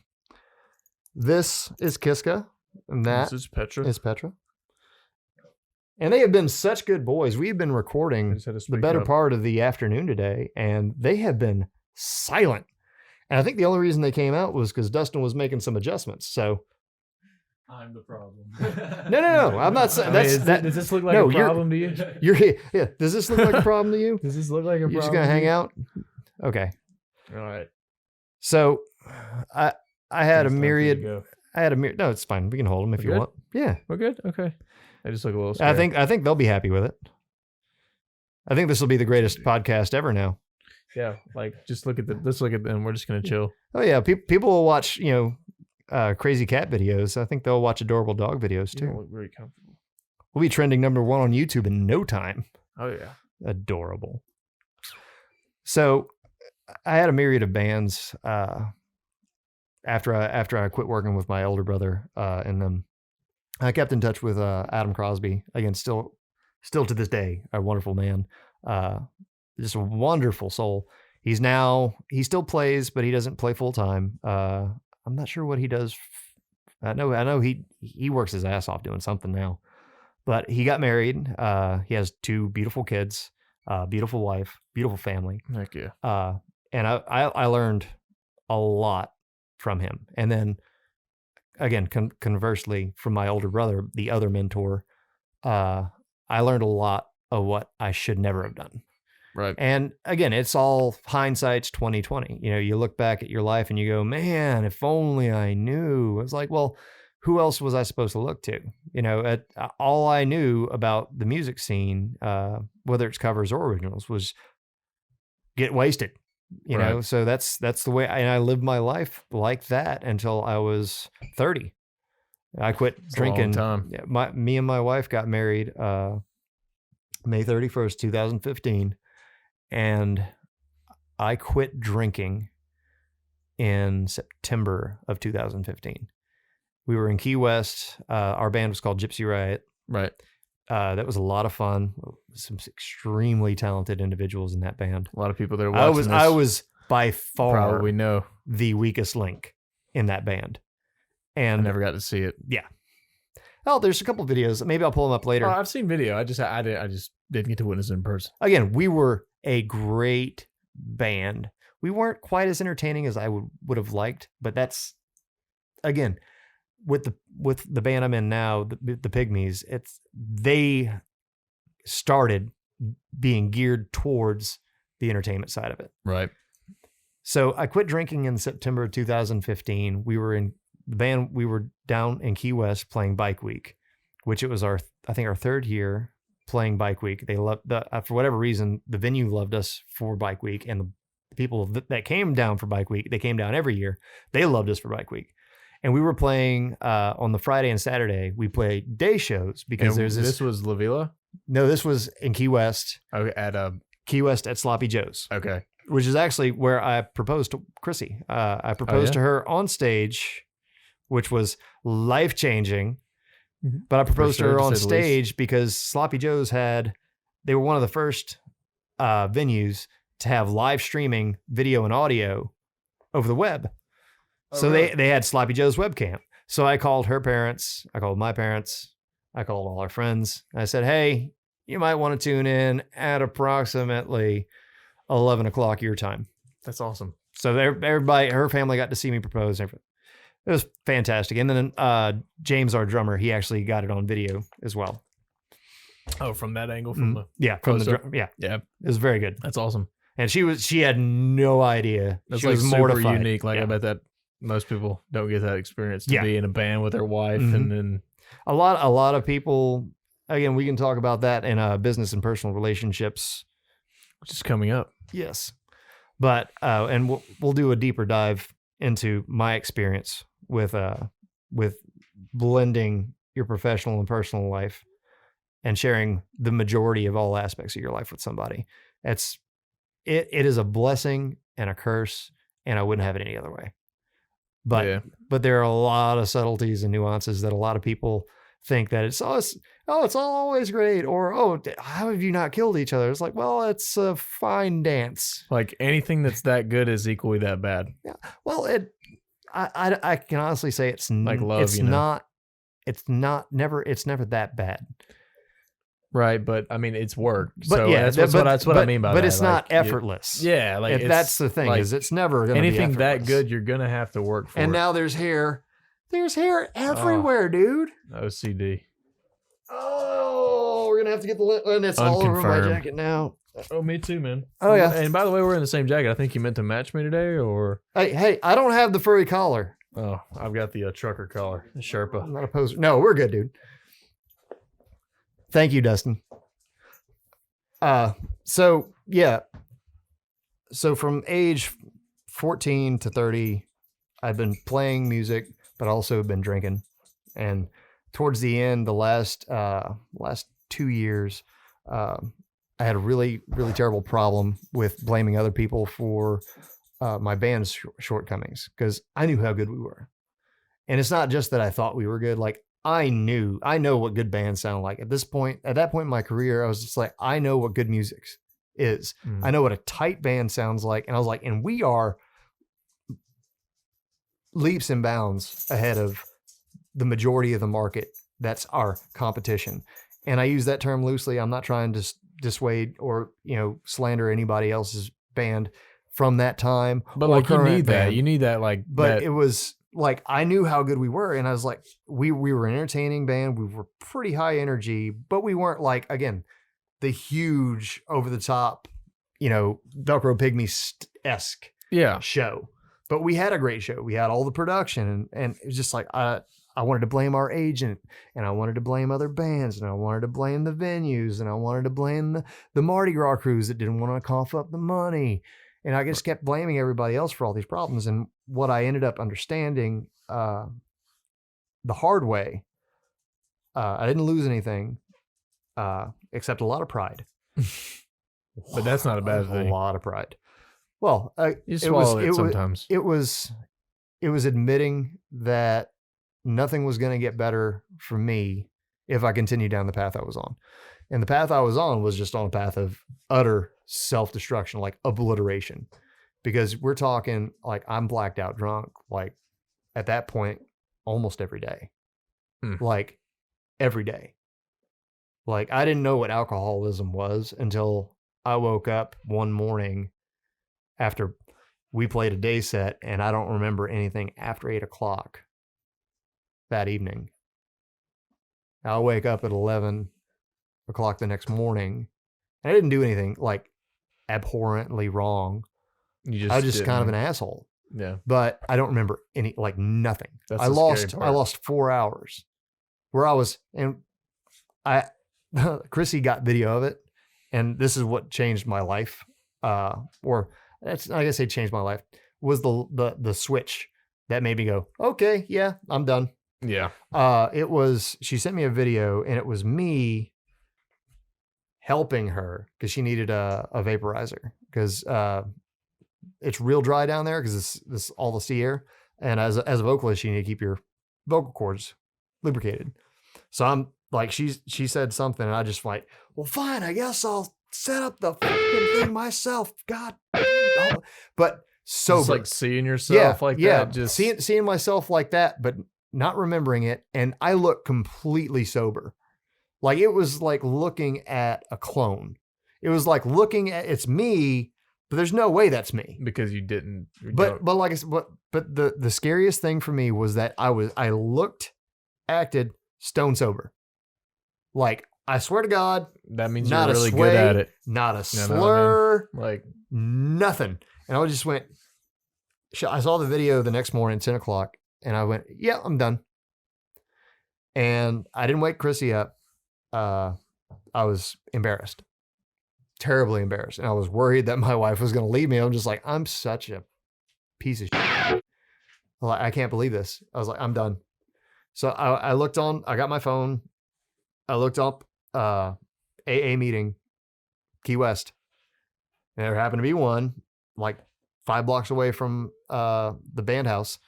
This is Kiska, and that this is Petra. Is Petra. And they have been such good boys. We've been I recording just had to the speak better up. part of the afternoon today, and they have been silent. And I think the only reason they came out was because Dustin was making some adjustments. So I'm the problem. no. I'm not saying that's that. Does this look like no, a you're- problem to you? You're yeah. Does this look like a problem to you? Does this look like a problem? You're just gonna hang out? Okay. All right. So I had a It's time for you to myriad. go. I had a myriad. No, it's fine. We can hold them if We're you good? want. Yeah. We're good. Okay. I just look a little scared. I think they'll be happy with it. I think this will be the greatest podcast ever now. Yeah. Like, just look at let's look at them. We're just gonna chill. Oh yeah, people will watch crazy cat videos. I think they'll watch adorable dog videos You don't too. look very comfortable. We'll be trending #1 on YouTube in no time. Oh yeah. Adorable. So I had a myriad of bands after I quit working with my older brother, and then I kept in touch with Adam Crosby, again, still to this day, a wonderful man, just a wonderful soul. He still plays, but he doesn't play full time. I'm not sure what he does. I know he works his ass off doing something now, but he got married. He has 2 beautiful kids, beautiful wife, beautiful family. Heck yeah. And I learned a lot from him. And then again, conversely, from my older brother, the other mentor, I learned a lot of what I should never have done. Right. And again, it's all hindsight's 2020. You look back at your life and you go, man, if only I knew. It's like, well, who else was I supposed to look to? All I knew about the music scene, whether it's covers or originals, was get wasted. Right. So that's the way I lived my life like that until I was 30. I quit It's a long drinking. time. Yeah, me and my wife got married May 31st, 2015, and I quit drinking in September of 2015. We were in Key West. Our band was called Gypsy Riot. Right. That was a lot of fun. Some extremely talented individuals in that band. A lot of people that are watching I this was by far probably know. the weakest link in that band. I And never got to see it. there's a couple videos. Maybe I'll pull them up later. Oh, I've seen video. I just didn't get to witness it in person. Again, we were a great band. We weren't quite as entertaining as I would have liked, but that's, again, with the band I'm in now, the Pygmies, they started being geared towards the entertainment side of it. Right. So I quit drinking in September of 2015. We were in the band. We were down in Key West playing Bike Week, which it was our 3rd year playing Bike Week. They loved for whatever reason, the venue loved us for Bike Week, and the people that came down for Bike Week, they came down every year. They loved us for Bike Week. And we were playing on the Friday and Saturday. We played day shows because And there's this. This was La Villa? No, this was in Key West. Okay, Key West at Sloppy Joe's, okay. which is actually where I proposed to Chrissy. I proposed yeah? to her on stage, which was life changing. Mhm. But I proposed sure, to her to on say the least. stage because Sloppy Joe's they were one of the first venues to have live streaming video and audio over the web. So really? they had Sloppy Joe's webcam. So I called her parents. I called my parents. I called all our friends. I said, hey, you might want to tune in at approximately 11 o'clock your time. That's awesome. So everybody, her family got to see me propose. It was fantastic. And then James, our drummer, he actually got it on video as well. Oh, from that angle, from the Yeah, from the Close-up? yeah, yeah, it was very good. that's awesome. And she had no idea. That's she like was super mortified. unique. Like Yeah. I bet that most people don't get that experience to Yeah. be in a band with their wife, Mhm. and then A lot of people. Again, we can talk about that in business and personal relationships. which is coming up. Yes, but and we'll do a deeper dive into my experience with blending your professional and personal life and sharing the majority of all aspects of your life with somebody. It is a blessing and a curse, and I wouldn't have it any other way. But yeah, but there are a lot of subtleties and nuances that a lot of people think that it's always great, or how have you not killed each other? It's like, well, it's a fine dance. like anything that's that good is equally that bad. Well, I can honestly say it's Like love, It's you know? not. It's never that bad. Right, but I mean, it's work. But So yeah, that's what I mean by that. But it's not Like, effortless. Yeah, like That's the thing, like, is it's never going to be anything that effortless. good, you're gonna have to work for. And it. now there's hair. There's hair everywhere, dude. OCD. Oh, we're gonna have to get the lint, and it's all over my Unconfirmed. jacket now. Oh, me too, man. Oh, yeah. And by the way, we're in the same jacket. I think you meant to match me today, or Hey, I don't have the furry collar. oh, I've got the trucker collar, the Sherpa. I'm not a poser. No, we're good, dude. Thank you, Dustin. So yeah. So from age 14 to 30, I've been playing music, but also been drinking. And towards the end, the last 2 years, I had a really, really terrible problem with blaming other people for my band's shortcomings, because I knew how good we were. And it's not just that I thought we were good. Like, I know what good bands sound like. At that point in my career, I was just like, I know what good music is. Mm. I know what a tight band sounds like. And I was like, and we are leaps and bounds ahead of the majority of the market. That's our competition. And I use that term loosely. I'm not trying to dissuade or, slander anybody else's band from that time. But or like, you current need that. band. You need that. Like, But that, it was like, I knew how good we were. And I was like, we were an entertaining band. We were pretty high energy, but we weren't like, again, the huge over the top, Velcro Pygmy-esque yeah. show. But we had a great show. We had all the production, and it was just like, I wanted to blame our agent, and I wanted to blame other bands, and I wanted to blame the venues, and I wanted to blame the Mardi Gras crews that didn't want to cough up the money. And I just kept blaming everybody else for all these problems. And what I ended up understanding the hard way, I didn't lose anything except a lot of pride. But that's not a bad thing. A lot of pride. Well, You swallow it sometimes. It was admitting that nothing was going to get better for me if I continued down the path I was on. And the path I was on was just on a path of utter self-destruction, like obliteration. Because we're talking, like, I'm blacked out drunk, like, at that point, almost every day. Like, every day. Like, I didn't know what alcoholism was until I woke up one morning after we played a day set, and I don't remember anything after 8 o'clock that evening. I'll wake up at 11 o'clock the next morning. And I didn't do anything like abhorrently wrong. I was just kind of an asshole. Yeah. But I don't remember any, like, nothing. That's I the scary part. lost 4 hours where I was, and Chrissy got video of it, and this is what changed my life. Or that's, I guess, it changed my life, was the switch that made me go, okay, yeah, I'm done. Yeah. She sent me a video, and it was me helping her because she needed a vaporizer, because it's real dry down there because this all the sea air, and as a vocalist, you need to keep your vocal cords lubricated. So I'm like, she said something, and I just like, well, fine, I guess I'll set up the fucking thing myself. God, but sober. It's like seeing yourself that. Just seeing myself like that, but not remembering it. And I look completely sober. Like, it was like looking at a clone. It was like looking at, it's me, but there's no way that's me. because you didn't. But like I said, but the scariest thing for me was that I acted stone sober. Like, I swear to God, that means not you're really a sway, good at it. not a You know what I mean? slur, Like, nothing. And I just went, I saw the video the next morning, 10 o'clock, and I went, yeah, I'm done. And I didn't wake Chrissy up. I was embarrassed, terribly embarrassed. And I was worried that my wife was going to leave me. I'm just like, I'm such a piece of shit. Like, I can't believe this. I was like, I'm done. So I got my phone. I looked up AA meeting, Key West. And there happened to be one like 5 blocks away from the band house.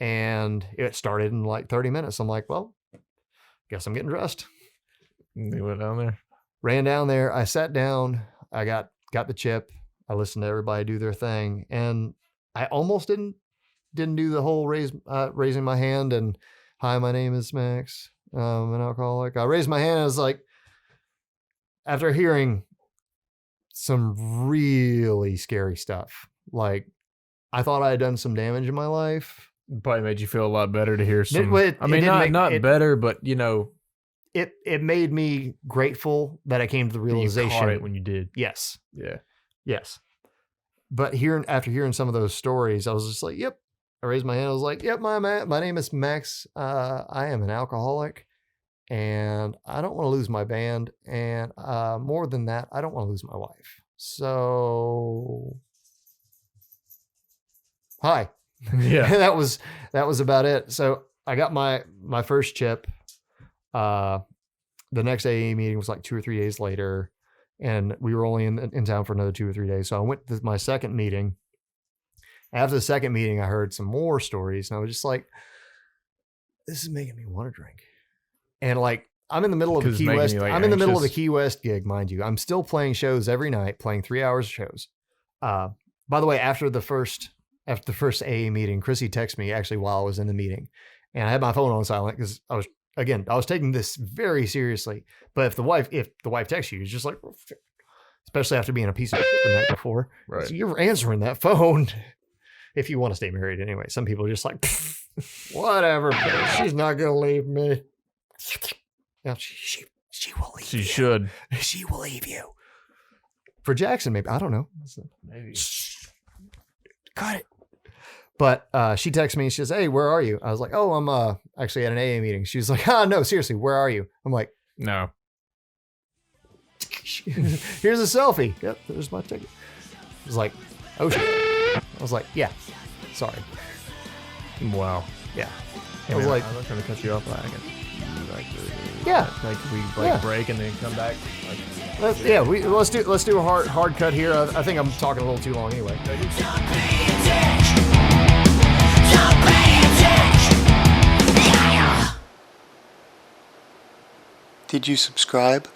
And it started in like 30 minutes. I'm like, well, guess I'm getting dressed. you went down there. Ran down there. I sat down. I got the chip. I listened to everybody do their thing. And I almost didn't do the whole raising my hand and, hi, my name is Max. I'm an alcoholic. I raised my hand. I was like, after hearing some really scary stuff, like I thought I had done some damage in my life. Probably made you feel a lot better to hear some. Well, I mean, didn't make- not it- better, but you know, It made me grateful that I came to the you realization. caught it when you did. Yes, Yeah. yes. But after hearing some of those stories, I was just like, "Yep." I raised my hand. I was like, "Yep, my name is Max. I am an alcoholic, and I don't want to lose my band. And more than that, I don't want to lose my wife. So, hi." Yeah. that was about it. So I got my first chip. The next AA meeting was like 2 or 3 days later, and we were only in town for another 2 or 3 days. So I went to my second meeting. After the second meeting, I heard some more stories, and I was just like, "This is making me want to drink." And like, I'm in the middle of a 'Cause it's Key making West. you, like, I'm in the middle of a anxious. Key West gig, mind you. I'm still playing shows every night, playing 3 hours of shows. By the way, after the first AA meeting, Chrissy texted me actually while I was in the meeting, and I had my phone on silent because I was taking this very seriously. But if the wife texts you, it's just like, especially after being a piece of shit the night before, Right. so you're answering that phone. If you want to stay married anyway, some people are just like, whatever, she's not gonna leave me. Yeah, she will leave She you. should. She will leave you. For Jackson, maybe. I don't know. Maybe. Cut it. But she texted me and she says, "Hey, where are you?" I was like, "Oh, I'm actually at an AA meeting." She was like, "Ah, no, seriously, where are you?" I'm like, No. "Here's a selfie." Yep, there's my ticket. It was like, "Oh shit." I was like, "Yeah, sorry." Wow. Yeah. Hey, I was man, like, I'm not trying to cut you off, but I can like Yeah. like we Yeah. break and then come back. let's do a hard cut here. I think I'm talking a little too long anyway. Don't be a dick. Don't be a dick. Yeah. Did you subscribe?